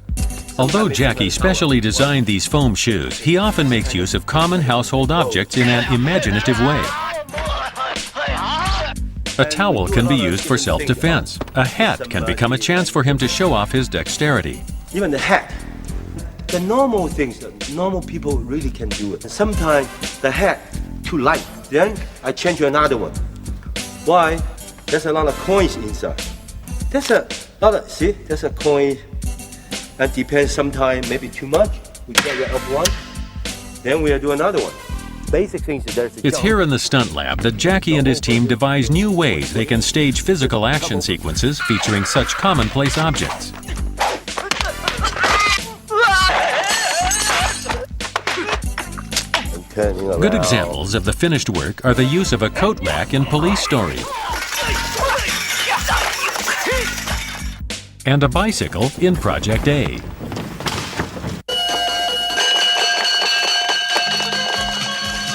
S1: Although Jackie specially designed these foam shoes, he often makes use of common household objects in an imaginative way. A towel can be used for self-defense. A hat can become a chance for him to show off his dexterity.
S2: Even the hat, the normal things that normal people really can do it. Sometimes the hat too light, then I change to another one. Why? There's a lot of coins inside. There's a lot of, see, there's a coin. And depends, sometimes maybe too much. We get rid of one, then we'll do another one. Basic things that there's a
S1: It's here in the stunt lab that Jackie and his team devise new ways they can stage physical action sequences featuring such commonplace objects. Good examples of the finished work are the use of a coat rack in Police Story and a bicycle in Project A.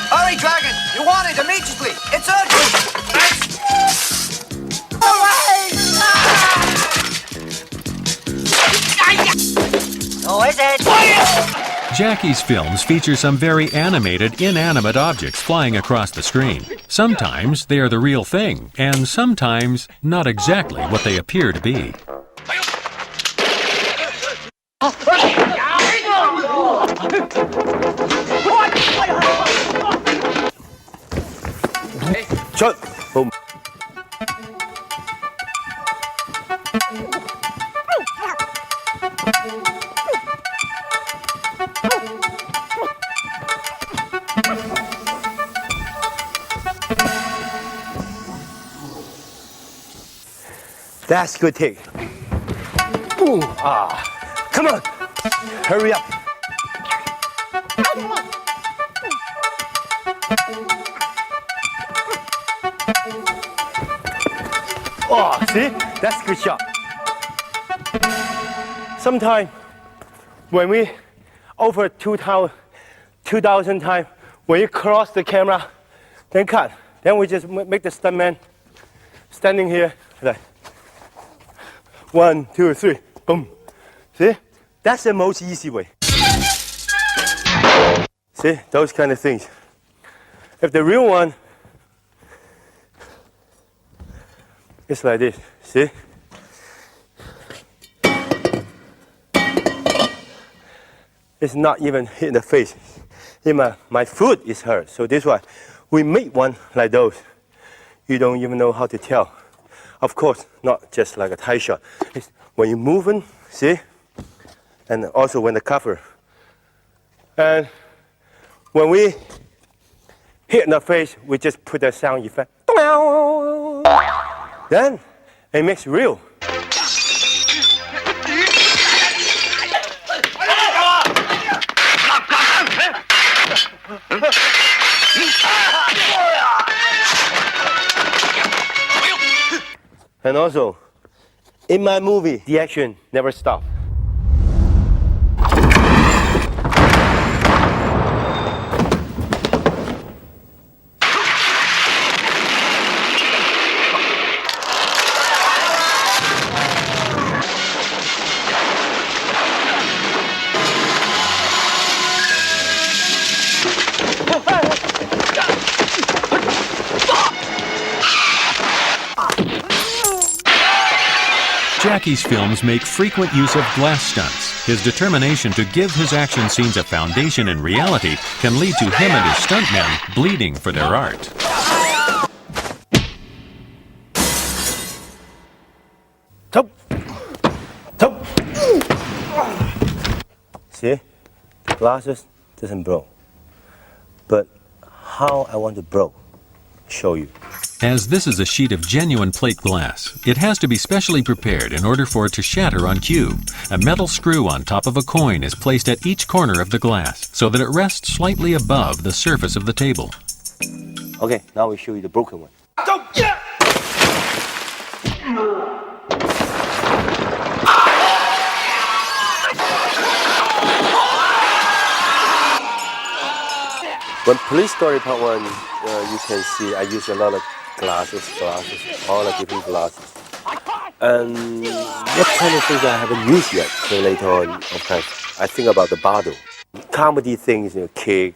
S4: Hurry, Dragon! You want it immediately! It's urgent! Oh, is it?
S1: Jackie's films feature some very animated, inanimate objects flying across the screen. Sometimes they are the real thing, and sometimes not exactly what they appear to be.
S2: Chung! Boom. That's good take. Ooh, come on, hurry up. Oh, see, that's a good shot. Sometimes when we over 2,000 times, when you cross the camera, then cut. Then we just make the stuntman standing here Like 1, 2, 3, boom. See? That's the most easy way. See? Those kind of things. If the real one is like this, see? It's not even hit the face. My foot is hurt. So this why we make one like those. You don't even know how to tell. Of course, not just like a tie shot. It's when you're moving, see? And also when the cover. And when we hit in the face, we just put a sound effect. Then it makes real. And also, in my movie, the action never stops.
S1: Jackie's films make frequent use of glass stunts. His determination to give his action scenes a foundation in reality can lead to him and his stuntmen bleeding for their art.
S2: Top. Top. See? Glasses doesn't blow. But how I want to blow, show you.
S1: As this is a sheet of genuine plate glass, it has to be specially prepared in order for it to shatter on cue. A metal screw on top of a coin is placed at each corner of the glass so that it rests slightly above the surface of the table.
S2: Okay, now we show you the broken one. When Police Story Part 1, you can see I use a lot of glasses, all the different glasses. And what kind of things I haven't used yet, so later on, of course, I think about the bottle. Comedy things, kick,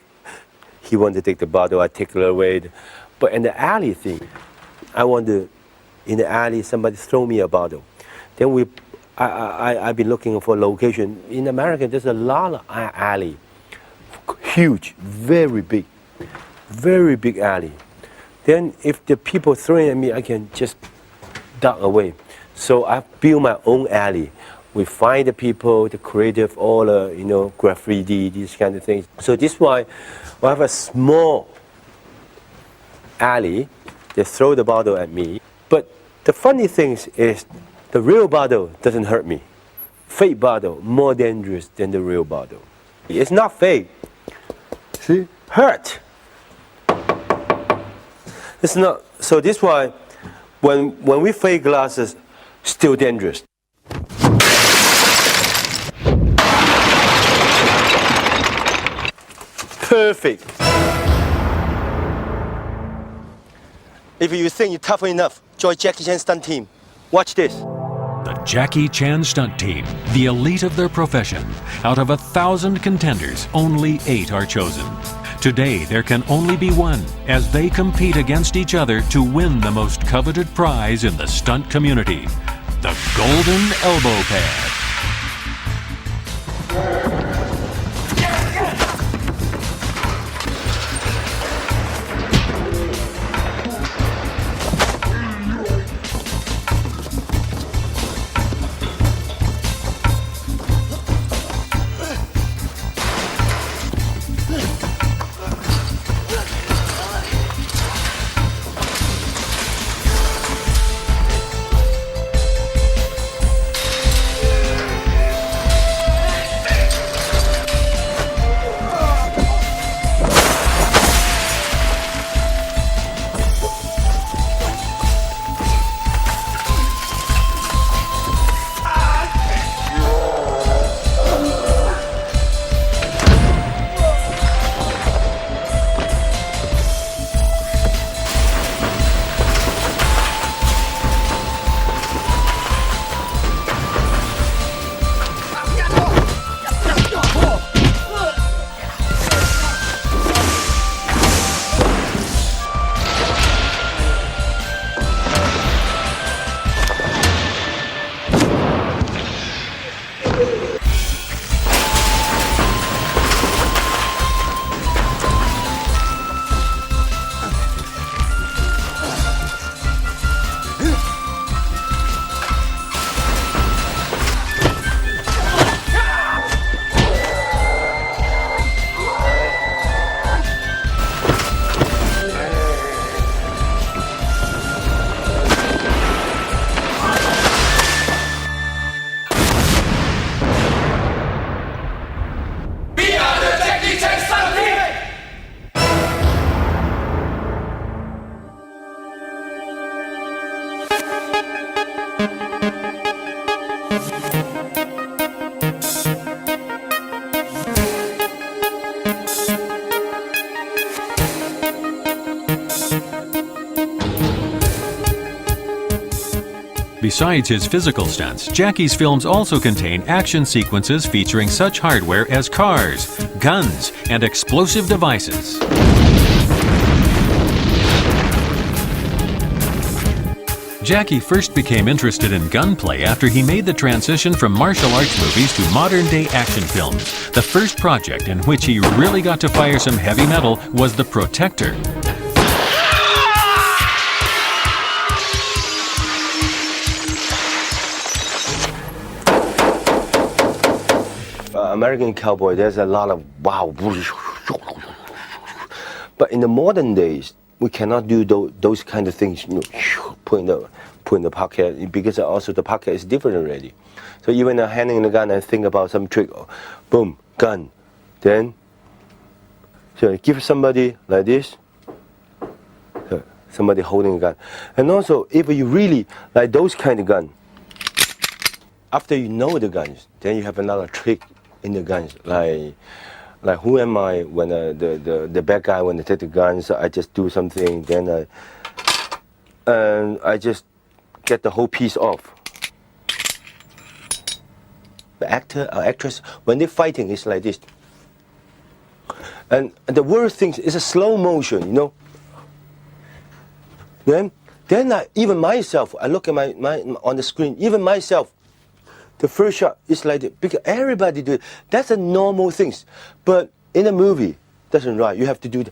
S2: he wanted to take the bottle, I take it away. But in the alley thing, I want to, in the alley, somebody throw me a bottle. Then I've been looking for a location. In America, there's a lot of alley. Huge, very big alley. Then if the people throwing at me, I can just duck away. So I build my own alley. We find the people, the creative, all the, graffiti, these kind of things. So this is why I have a small alley. They throw the bottle at me. But the funny thing is the real bottle doesn't hurt me. Fake bottle more dangerous than the real bottle. It's not fake. See? Hurt. It's not. So this is why when we fake glasses, still dangerous. Perfect. If you think you're tough enough, join Jackie Chan stunt team. Watch this.
S1: The Jackie Chan stunt team, the elite of their profession. Out of 1,000 contenders, only 8 are chosen. Today, there can only be one as they compete against each other to win the most coveted prize in the stunt community, the Golden Elbow Pad. Besides his physical stunts, Jackie's films also contain action sequences featuring such hardware as cars, guns, and explosive devices. Jackie first became interested in gunplay after he made the transition from martial arts movies to modern-day action films. The first project in which he really got to fire some heavy metal was The Protector.
S2: American cowboy, there's a lot of wow. But in the modern days, we cannot do those kind of things, put in the pocket, because also the pocket is different already. So even handing the gun and think about some trick, boom, gun. Then, so give somebody like this, somebody holding a gun. And also, if you really like those kind of gun, after you know the guns, then you have another trick in the guns, like who am I when the bad guy, when they take the guns, I just do something, then I just get the whole piece off. The actor or actress, when they're fighting, it's like this. And the worst thing is a slow motion, Then even myself, I look at my on the screen, even myself, the first shot is like that, because everybody do it. That's a normal things. But in a movie, doesn't right. You have to do the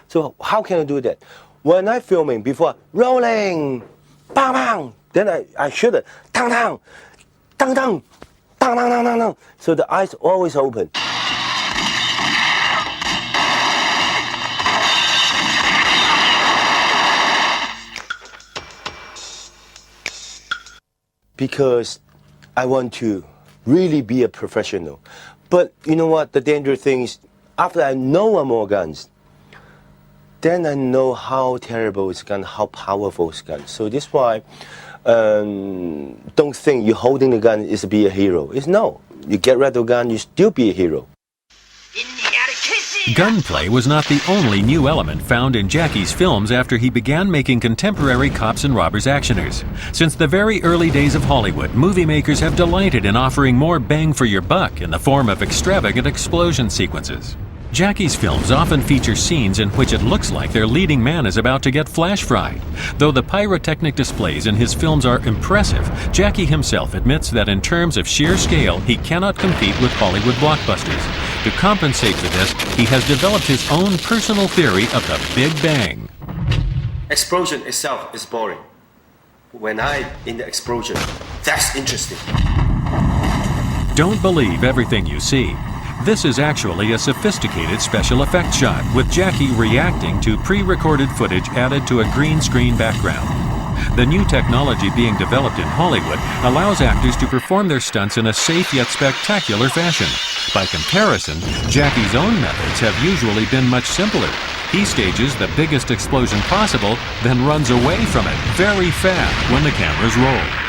S2: So how can I do that? When I filming before rolling, bang bang, then I should have tang tang, tang tang, tang tang tang tang. So the eyes always open. Because I want to really be a professional. But you know what? The dangerous thing is, after I know more guns, then I know how terrible it's gun, how powerful it's gun. So this is why don't think you holding the gun is to be a hero. It's no. You get rid of the gun, you still be a hero.
S1: Gunplay was not the only new element found in Jackie's films after he began making contemporary cops and robbers actioners. Since the very early days of Hollywood, movie makers have delighted in offering more bang for your buck in the form of extravagant explosion sequences. Jackie's films often feature scenes in which it looks like their leading man is about to get flash fried. Though the pyrotechnic displays in his films are impressive, Jackie himself admits that in terms of sheer scale, he cannot compete with Hollywood blockbusters. To compensate for this, he has developed his own personal theory of the Big Bang.
S2: Explosion itself is boring. When I in the explosion, that's interesting.
S1: Don't believe everything you see. This is actually a sophisticated special effects shot, with Jackie reacting to pre-recorded footage added to a green screen background. The new technology being developed in Hollywood allows actors to perform their stunts in a safe yet spectacular fashion. By comparison, Jackie's own methods have usually been much simpler. He stages the biggest explosion possible, then runs away from it very fast when the cameras roll.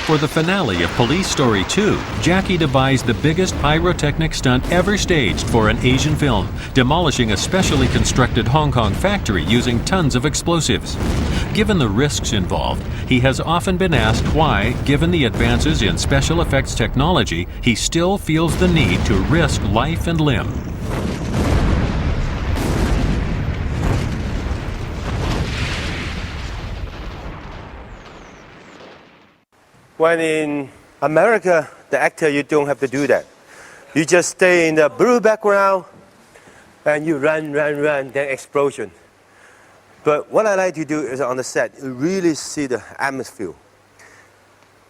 S1: For the finale of Police Story 2, Jackie devised the biggest pyrotechnic stunt ever staged for an Asian film, demolishing a specially constructed Hong Kong factory using tons of explosives. Given the risks involved, he has often been asked why, given the advances in special effects technology, he still feels the need to risk life and limb.
S2: When in America, the actor, you don't have to do that. You just stay in the blue background and you run, then explosion. But what I like to do is on the set, you really see the atmosphere.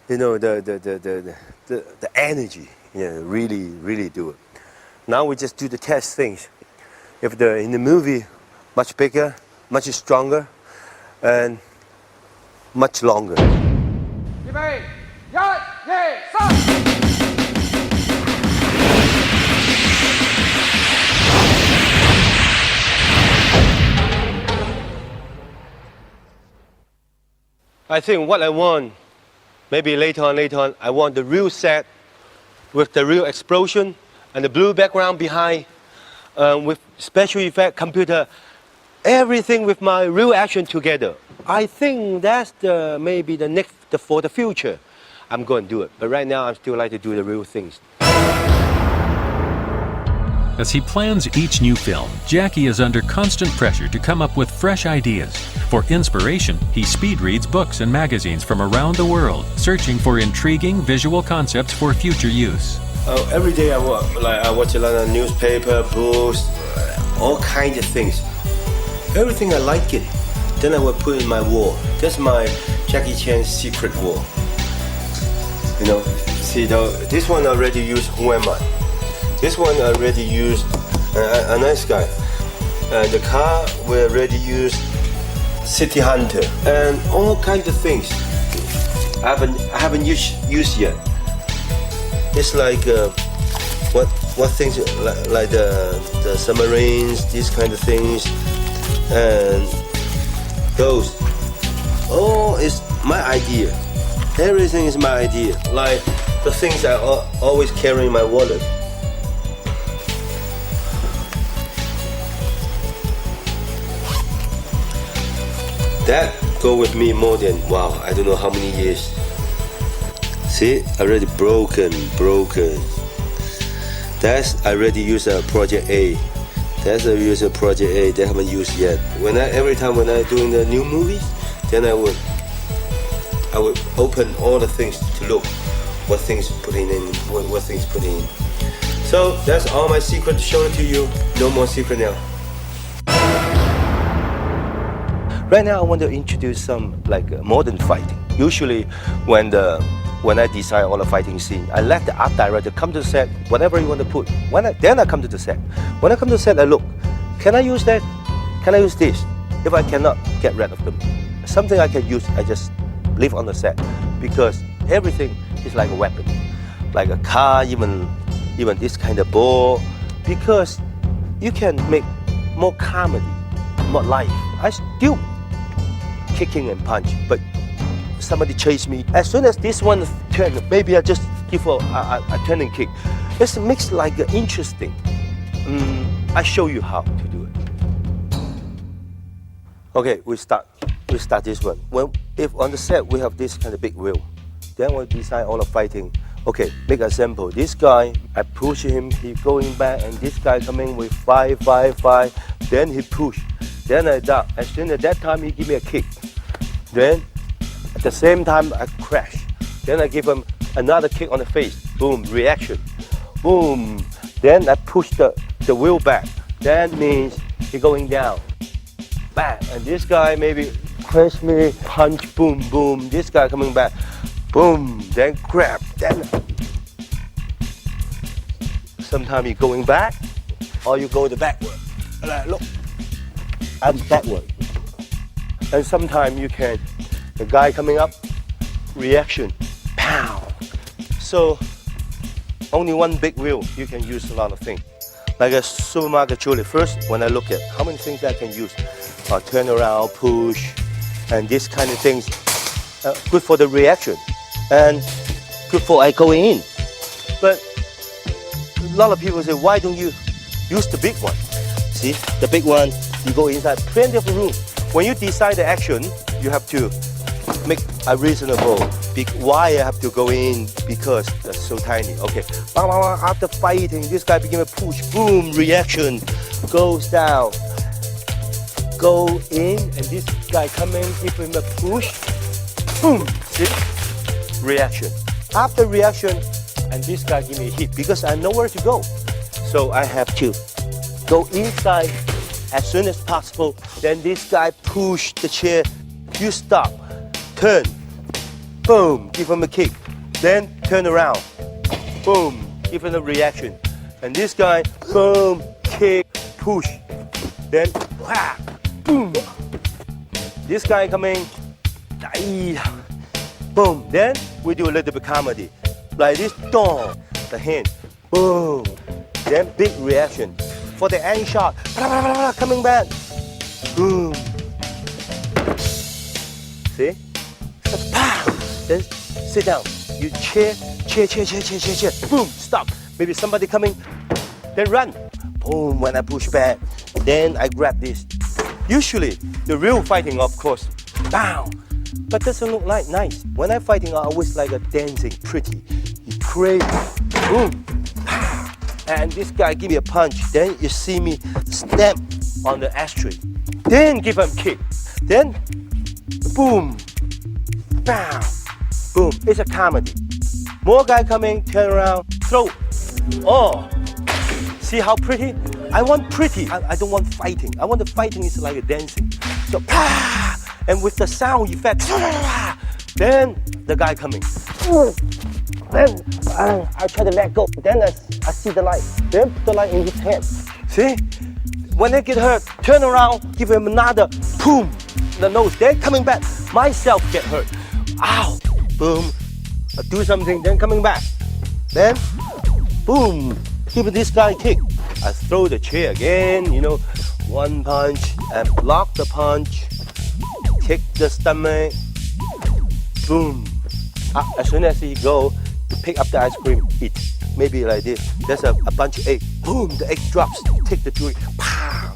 S2: You know, the energy, really do it. Now we just do the test things. If in the movie, much bigger, much stronger, and much longer. I think what I want maybe later on, I want the real set with the real explosion and the blue background behind, with special effect, computer, everything with my real action together. I think that's maybe the next for the future. I'm going to do it, but right now I still like to do the real things.
S1: As he plans each new film, Jackie is under constant pressure to come up with fresh ideas. For inspiration, he speed reads books and magazines from around the world, searching for intriguing visual concepts for future use.
S2: Every day I watch a lot of newspaper, books, all kinds of things. Everything I like it. Then I will put in my wall. That's my Jackie Chan secret wall. You know, see this one already used Who Am I? This one already used a nice guy. The car we already used City Hunter and all kinds of things. I haven't used yet. It's like what things like the submarines, these kind of things, and those. Oh, it's my idea. Everything is my idea. Like the things I always carry in my wallet. That go with me more than, wow, I don't know how many years. See, already broken. That's I already use a Project A. That's I use a Project A. They haven't used yet. Every time when I doing the new movies, then I would open all the things to look what things putting in, what things putting in. So that's all my secret shown to you. No more secret now. Right now I want to introduce some modern fighting. Usually when I design all the fighting scene, I let the art director come to the set, whatever you want to put. Then I come to the set. When I come to the set, I look, can I use that? Can I use this? If I cannot, get rid of them. Something I can use, I just leave on the set, because everything is like a weapon, like a car, even this kind of ball, because you can make more comedy, more life. I still kicking and punch, but somebody chase me. As soon as this one turn, maybe I just give a turn and kick. It makes like interesting. I show you how to do it. Okay, we start this one. If on the set we have this kind of big wheel, then we'll design all the fighting. Okay, make a sample. This guy, I push him, he going back, and this guy coming with 5, then he push. Then I duck. As soon as that time he give me a kick. Then at the same time I crash. Then I give him another kick on the face. Boom, reaction. Boom. Then I push the wheel back. That means he going down. Bang. And this guy maybe crash me, punch, boom, boom. This guy coming back. Boom. Then grab. Then sometimes you're going back or you go the backward. Look. I'm backward. And sometimes you can, the guy coming up, reaction, pow. So only one big wheel, you can use a lot of things. Like a supermarket trolley. First, when I look at how many things I can use, turn around, push, and this kind of things, good for the reaction, and good for I going in. But a lot of people say, why don't you use the big one? See, the big one, you go inside, plenty of room. When you design the action, you have to make a reasonable. Why I have to go in? Because that's so tiny. Okay, after fighting, this guy begin to push, boom, reaction, goes down, go in, and this guy come in, give him a push, boom, see? Reaction. After reaction, and this guy give me a hit, because I know where to go. So I have to go inside as soon as possible. Then this guy push the chair, you stop, turn, boom, give him a kick, then turn around, boom, give him a reaction, and this guy, boom, kick, push, then whack, boom, this guy coming, boom, then we do a little bit comedy, like this, dong, the hand, boom, then big reaction. For the end shot, coming back, boom. See? then sit down. You cheer. Boom, stop. Maybe somebody coming, then run. Boom, when I push back, then I grab this. Usually, the real fighting, of course, bam. But doesn't look like nice. When I'm fighting, I always like a dancing, pretty. You crazy, boom. And this guy give me a punch. Then you see me snap on the ashtray. Then give him kick. Then, boom, bam, boom. It's a comedy. More guy coming, turn around, throw. Oh, see how pretty? I want pretty. I don't want fighting. I want the fighting is like a dancing. So, and with the sound effect, then the guy coming. Then I try to let go. Then I see the light. Then put the light in his hand. See? When they get hurt, turn around, give him another boom. The nose. Then coming back. Myself get hurt. Ow. Boom. I do something. Then coming back. Then boom. Give this guy a kick. I throw the chair again. You know, one punch and block the punch. Kick the stomach. Boom. As soon as he go, you pick up the ice cream, eat. Maybe like this. There's a bunch of egg. Boom, the egg drops. Take the jewelry. Pow.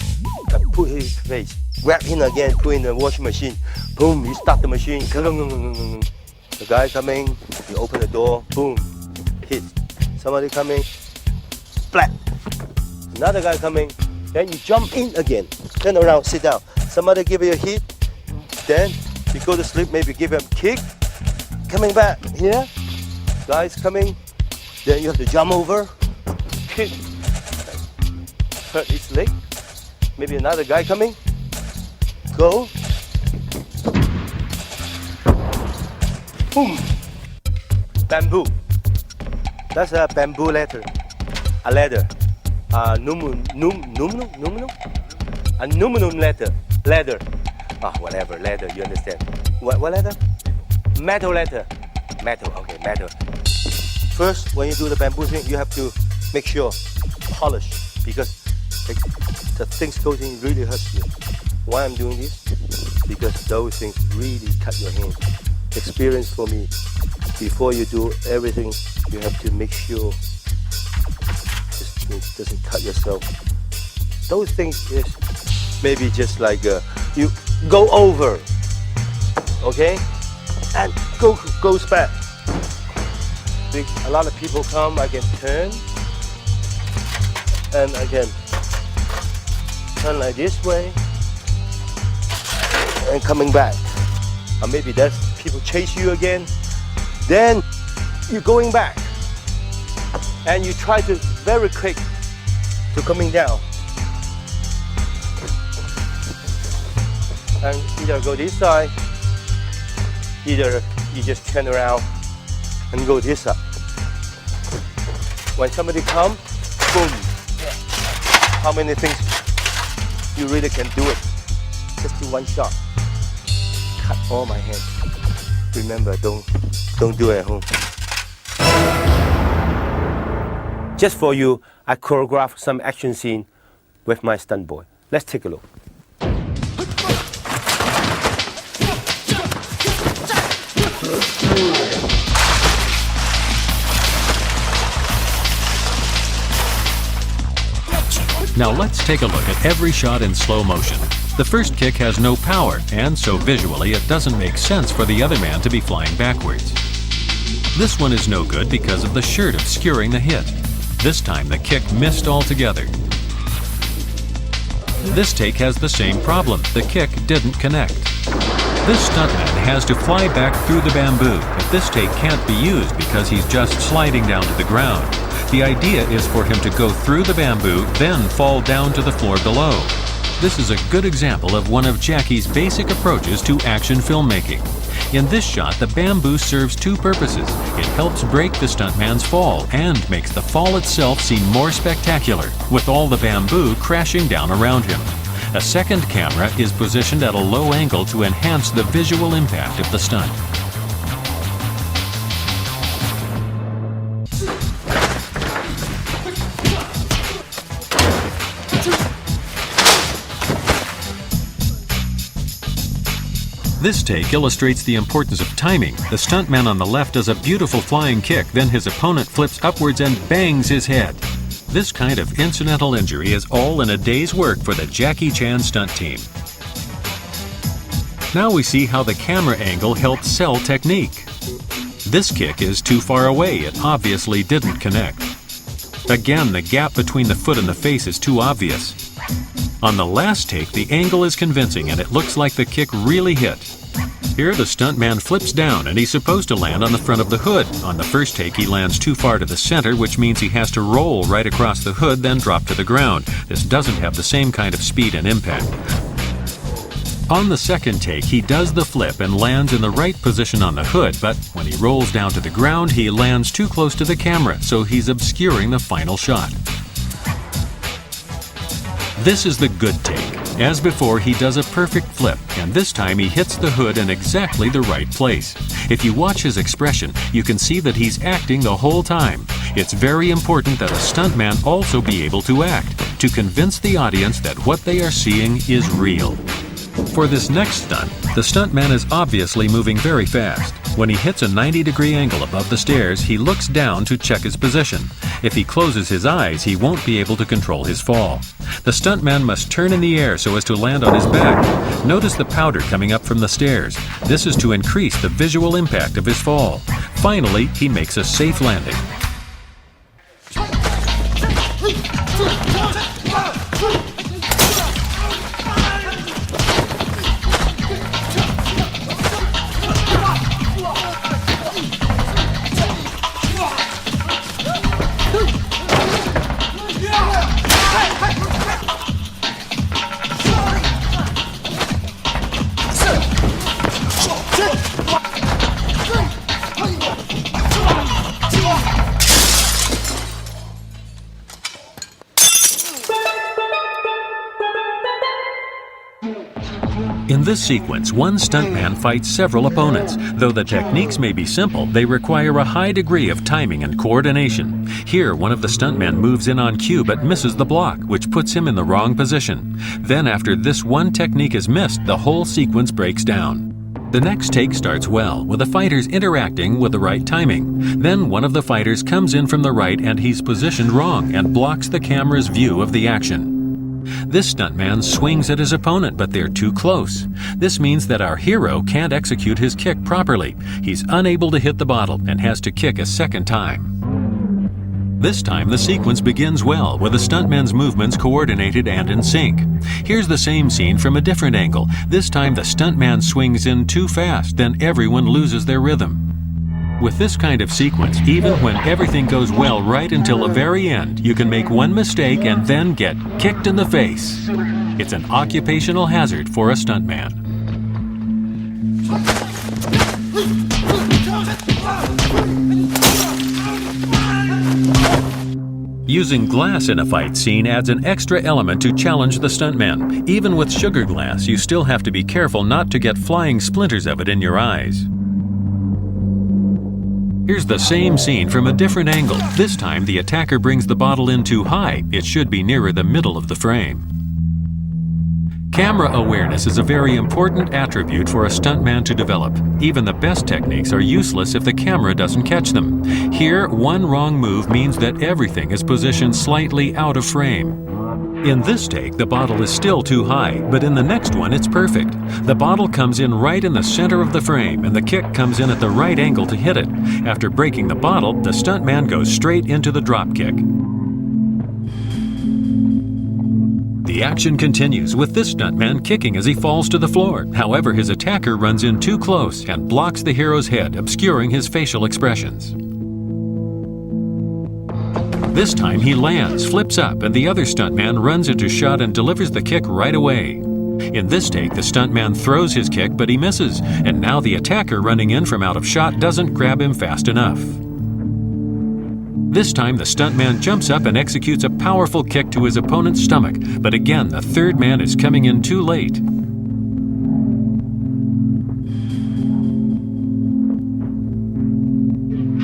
S2: And put his face. Grab him again, put in the washing machine. Boom, you start the machine. The guy coming, you open the door. Boom, hit. Somebody coming. Splat. Another guy coming. Then you jump in again. Turn around, sit down. Somebody give you a hit. Then you go to sleep, maybe give him a kick. Coming back here, guys coming, then you have to jump over, kick, hurt his leg, maybe another guy coming, go, boom, bamboo, that's a bamboo ladder, a ladder, aluminum ladder, whatever, ladder, you understand, what ladder? Metal ladder. Metal, okay, metal. First, when you do the bamboo thing, you have to make sure polish because the things goes in really hurts you. Why I'm doing this? Because those things really cut your hand. Experience for me. Before you do everything, you have to make sure this doesn't cut yourself. Those things is maybe just like you go over, okay? And goes back. A lot of people come, I can turn, and I can turn like this way, and coming back. Or maybe that's people chase you again. Then you're going back, and you try to very quick to coming down. And either go this side, either you just turn around and go this up. When somebody comes, boom. How many things you really can do it? Just do one shot. Cut all my hands. Remember, don't do it at home. Just for you, I choreographed some action scene with my stunt boy. Let's take a look.
S1: Now let's take a look at every shot in slow motion. The first kick has no power, and so visually it doesn't make sense for the other man to be flying backwards. This one is no good because of the shirt obscuring the hit. This time the kick missed altogether. This take has the same problem. The kick didn't connect. This stuntman has to fly back through the bamboo, but this take can't be used because he's just sliding down to the ground. The idea is for him to go through the bamboo, then fall down to the floor below. This is a good example of one of Jackie's basic approaches to action filmmaking. In this shot, the bamboo serves two purposes. It helps break the stuntman's fall and makes the fall itself seem more spectacular, with all the bamboo crashing down around him. A second camera is positioned at a low angle to enhance the visual impact of the stunt. This take illustrates the importance of timing. The stuntman on the left does a beautiful flying kick, then his opponent flips upwards and bangs his head. This kind of incidental injury is all in a day's work for the Jackie Chan stunt team. Now we see how the camera angle helps sell technique. This kick is too far away, it obviously didn't connect. Again, the gap between the foot and the face is too obvious. On the last take, the angle is convincing and it looks like the kick really hit. Here the stuntman flips down and he's supposed to land on the front of the hood. On the first take, he lands too far to the center, which means he has to roll right across the hood, then drop to the ground. This doesn't have the same kind of speed and impact. On the second take, he does the flip and lands in the right position on the hood, but when he rolls down to the ground, he lands too close to the camera, so he's obscuring the final shot. This is the good take. As before, he does a perfect flip, and this time he hits the hood in exactly the right place. If you watch his expression, you can see that he's acting the whole time. It's very important that a stuntman also be able to act, to convince the audience that what they are seeing is real. For this next stunt, the stuntman is obviously moving very fast. When he hits a 90-degree angle above the stairs, he looks down to check his position. If he closes his eyes, he won't be able to control his fall. The stuntman must turn in the air so as to land on his back. Notice the powder coming up from the stairs. This is to increase the visual impact of his fall. Finally, he makes a safe landing. In this sequence, one stuntman fights several opponents. Though the techniques may be simple, they require a high degree of timing and coordination. Here, one of the stuntmen moves in on cue but misses the block, which puts him in the wrong position. Then, after this one technique is missed, the whole sequence breaks down. The next take starts well, with the fighters interacting with the right timing. Then one of the fighters comes in from the right and he's positioned wrong and blocks the camera's view of the action. This stuntman swings at his opponent, but they're too close. This means that our hero can't execute his kick properly. He's unable to hit the bottle and has to kick a second time. This time the sequence begins well, with the stuntman's movements coordinated and in sync. Here's the same scene from a different angle. This time the stuntman swings in too fast, then everyone loses their rhythm. With this kind of sequence, even when everything goes well right until the very end, you can make one mistake and then get kicked in the face. It's an occupational hazard for a stuntman. Using glass in a fight scene adds an extra element to challenge the stuntman. Even with sugar glass, you still have to be careful not to get flying splinters of it in your eyes. Here's the same scene from a different angle. This time, the attacker brings the bottle in too high. It should be nearer the middle of the frame. Camera awareness is a very important attribute for a stuntman to develop. Even the best techniques are useless if the camera doesn't catch them. Here, one wrong move means that everything is positioned slightly out of frame. In this take, the bottle is still too high, but in the next one, it's perfect. The bottle comes in right in the center of the frame, and the kick comes in at the right angle to hit it. After breaking the bottle, the stuntman goes straight into the drop kick. The action continues, with this stuntman kicking as he falls to the floor. However, his attacker runs in too close and blocks the hero's head, obscuring his facial expressions. This time he lands, flips up, and the other stuntman runs into shot and delivers the kick right away. In this take, the stuntman throws his kick, but he misses, and now the attacker running in from out of shot doesn't grab him fast enough. This time the stuntman jumps up and executes a powerful kick to his opponent's stomach, but again the third man is coming in too late.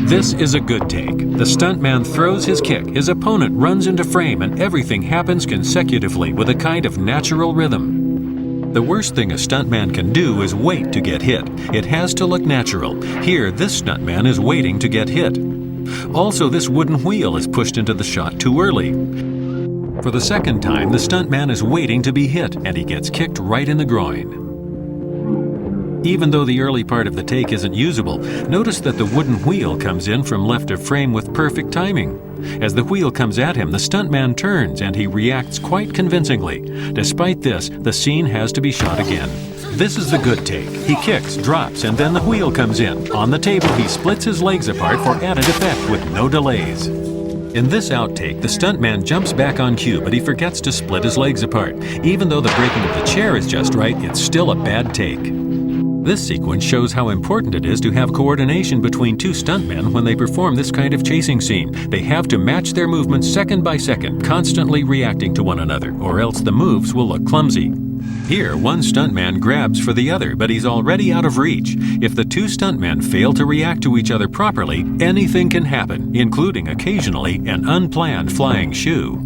S1: This is a good take. The stuntman throws his kick, his opponent runs into frame, and everything happens consecutively with a kind of natural rhythm. The worst thing a stuntman can do is wait to get hit. It has to look natural. Here, this stuntman is waiting to get hit. Also, this wooden wheel is pushed into the shot too early. For the second time, the stuntman is waiting to be hit, and he gets kicked right in the groin. Even though the early part of the take isn't usable, notice that the wooden wheel comes in from left of frame with perfect timing. As the wheel comes at him, the stuntman turns and he reacts quite convincingly. Despite this, the scene has to be shot again. This is the good take. He kicks, drops, and then the wheel comes in. On the table, he splits his legs apart for added effect with no delays. In this outtake, the stuntman jumps back on cue, but he forgets to split his legs apart. Even though the breaking of the chair is just right, it's still a bad take. This sequence shows how important it is to have coordination between two stuntmen when they perform this kind of chasing scene. They have to match their movements second by second, constantly reacting to one another, or else the moves will look clumsy. Here, one stuntman grabs for the other, but he's already out of reach. If the two stuntmen fail to react to each other properly, anything can happen, including occasionally an unplanned flying shoe.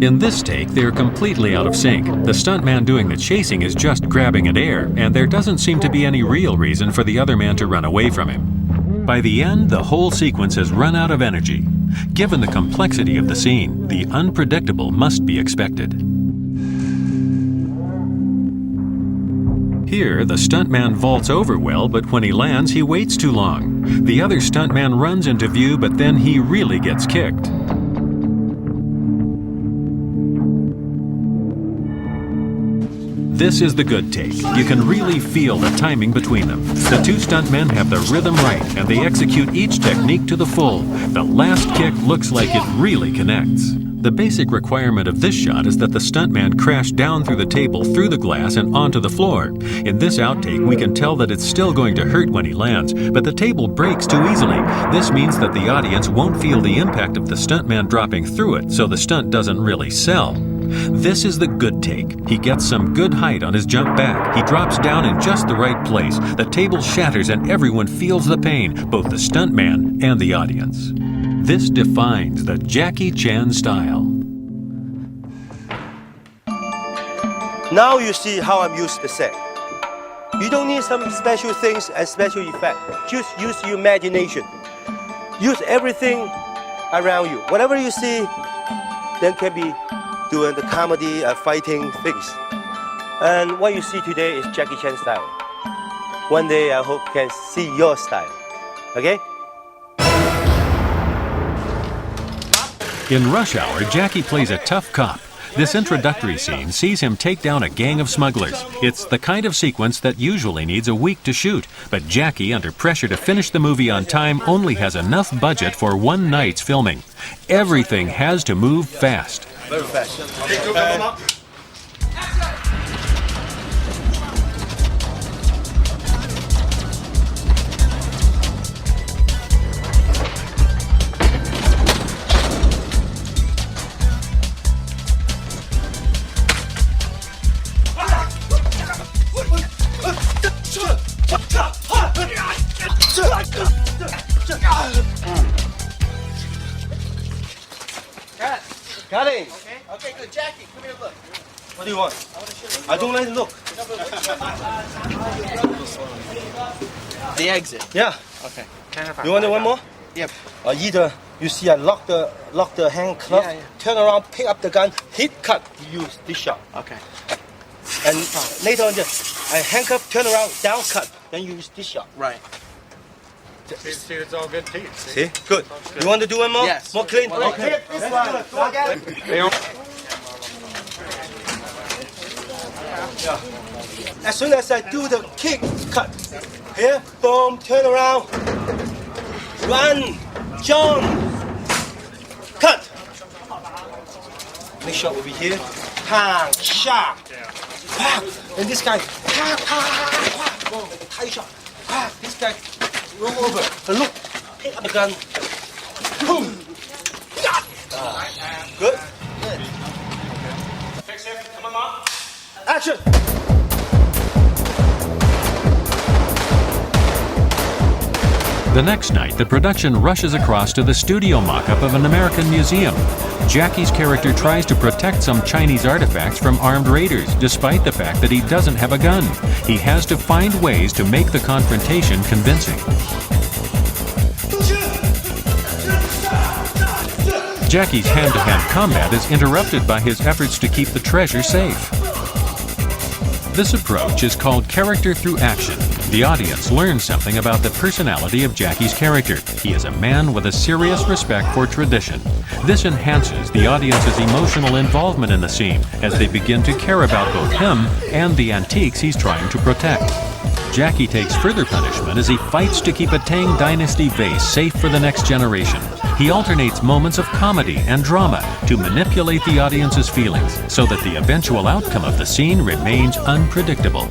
S1: In this take, they're completely out of sync. The stuntman doing the chasing is just grabbing at air, and there doesn't seem to be any real reason for the other man to run away from him. By the end, the whole sequence has run out of energy. Given the complexity of the scene, the unpredictable must be expected. Here, the stuntman vaults over well, but when he lands, he waits too long. The other stuntman runs into view, but then he really gets kicked. This is the good take. You can really feel the timing between them. The two stuntmen have the rhythm right, and they execute each technique to the full. The last kick looks like it really connects. The basic requirement of this shot is that the stuntman crash down through the table, through the glass, and onto the floor. In this outtake, we can tell that it's still going to hurt when he lands, but the table breaks too easily. This means that the audience won't feel the impact of the stuntman dropping through it, so the stunt doesn't really sell. This is the good take. He gets some good height on his jump back. He drops down in just the right place. The table shatters and everyone feels the pain, both the stuntman and the audience. This defines the Jackie Chan style.
S2: Now you see how I'm used the set. You don't need some special things and special effect. Just use your imagination. Use everything around you. Whatever you see, then can be doing the comedy, fighting things. And what you see today is Jackie Chan style. One day I hope you can see your style. Okay?
S1: In Rush Hour, Jackie plays a tough cop. This introductory scene sees him take down a gang of smugglers. It's the kind of sequence that usually needs a week to shoot, but Jackie, under pressure to finish the movie on time, only has enough budget for one night's filming. Everything has to move fast.
S2: Very fast. Got it.
S4: Okay, good. Jackie, come here, look.
S2: What do you want? I don't like to look.
S4: The exit.
S2: Yeah.
S4: Okay.
S2: You want one more?
S4: Yep.
S2: Either you see I lock the handcuff, turn around, pick up the gun, hit, cut. You use this shot.
S4: Okay.
S2: And later on, I handcuff, turn around, down, cut. Then you use this shot.
S4: Right.
S5: See, it's all good teeth.
S2: See? Good. You want to do one more?
S4: Yes.
S2: More clean?
S4: Okay. This one.
S2: As soon as I do the kick, cut. Here, boom, turn around. Run, jump, cut. Next shot will be here. Pang, shot. And this guy, boom, tight shot. This guy, roll over. And look, pick up the gun. Boom. Good.
S5: Fix it. Come on, Mom.
S2: Action.
S1: The next night, the production rushes across to the studio mock-up of an American museum. Jackie's character tries to protect some Chinese artifacts from armed raiders, despite the fact that he doesn't have a gun. He has to find ways to make the confrontation convincing. Jackie's hand-to-hand combat is interrupted by his efforts to keep the treasure safe. This approach is called character through action. The audience learns something about the personality of Jackie's character. He is a man with a serious respect for tradition. This enhances the audience's emotional involvement in the scene as they begin to care about both him and the antiques he's trying to protect. Jackie takes further punishment as he fights to keep a Tang Dynasty vase safe for the next generation. He alternates moments of comedy and drama to manipulate the audience's feelings so that the eventual outcome of the scene remains unpredictable.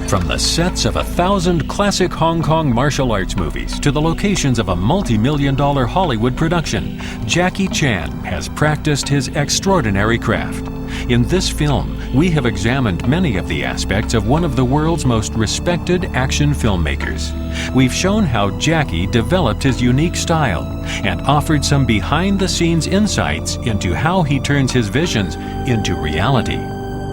S1: From the sets of 1,000 classic Hong Kong martial arts movies to the locations of a multi-million-dollar Hollywood production, Jackie Chan has practiced his extraordinary craft. In this film, we have examined many of the aspects of one of the world's most respected action filmmakers. We've shown how Jackie developed his unique style and offered some behind-the-scenes insights into how he turns his visions into reality.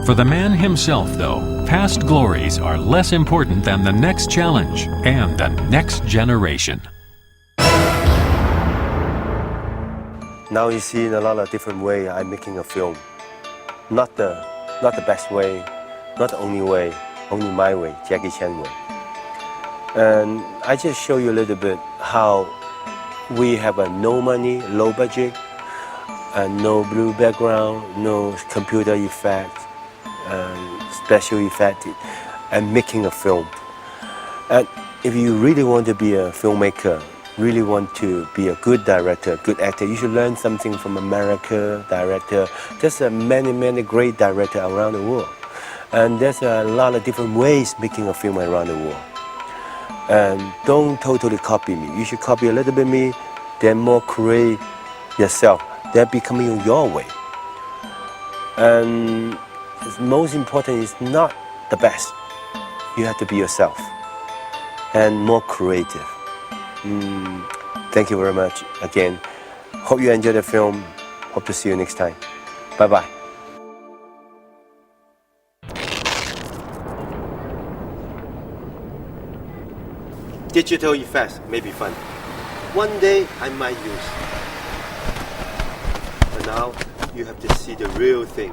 S1: For the man himself, though, past glories are less important than the next challenge and the next generation.
S2: Now you see in a lot of different ways I'm making a film. Not the best way, not the only way, only my way, Jackie Chan way. And I just show you a little bit how we have a no money, low budget, and no blue background, no computer effects, special effect, and making a film. And if you really want to be a filmmaker, really want to be a good director, good actor, you should learn something from America director. There's many great directors around the world. And there's a lot of different ways making a film around the world. And don't totally copy me. You should copy a little bit me, then more create yourself. That becoming your way. And most important is not the best. You have to be yourself and more creative. Thank you very much again. Hope you enjoyed the film. Hope to see you next time. Bye-bye. Digital effects may be fun. One day I might use. But now you have to see the real thing.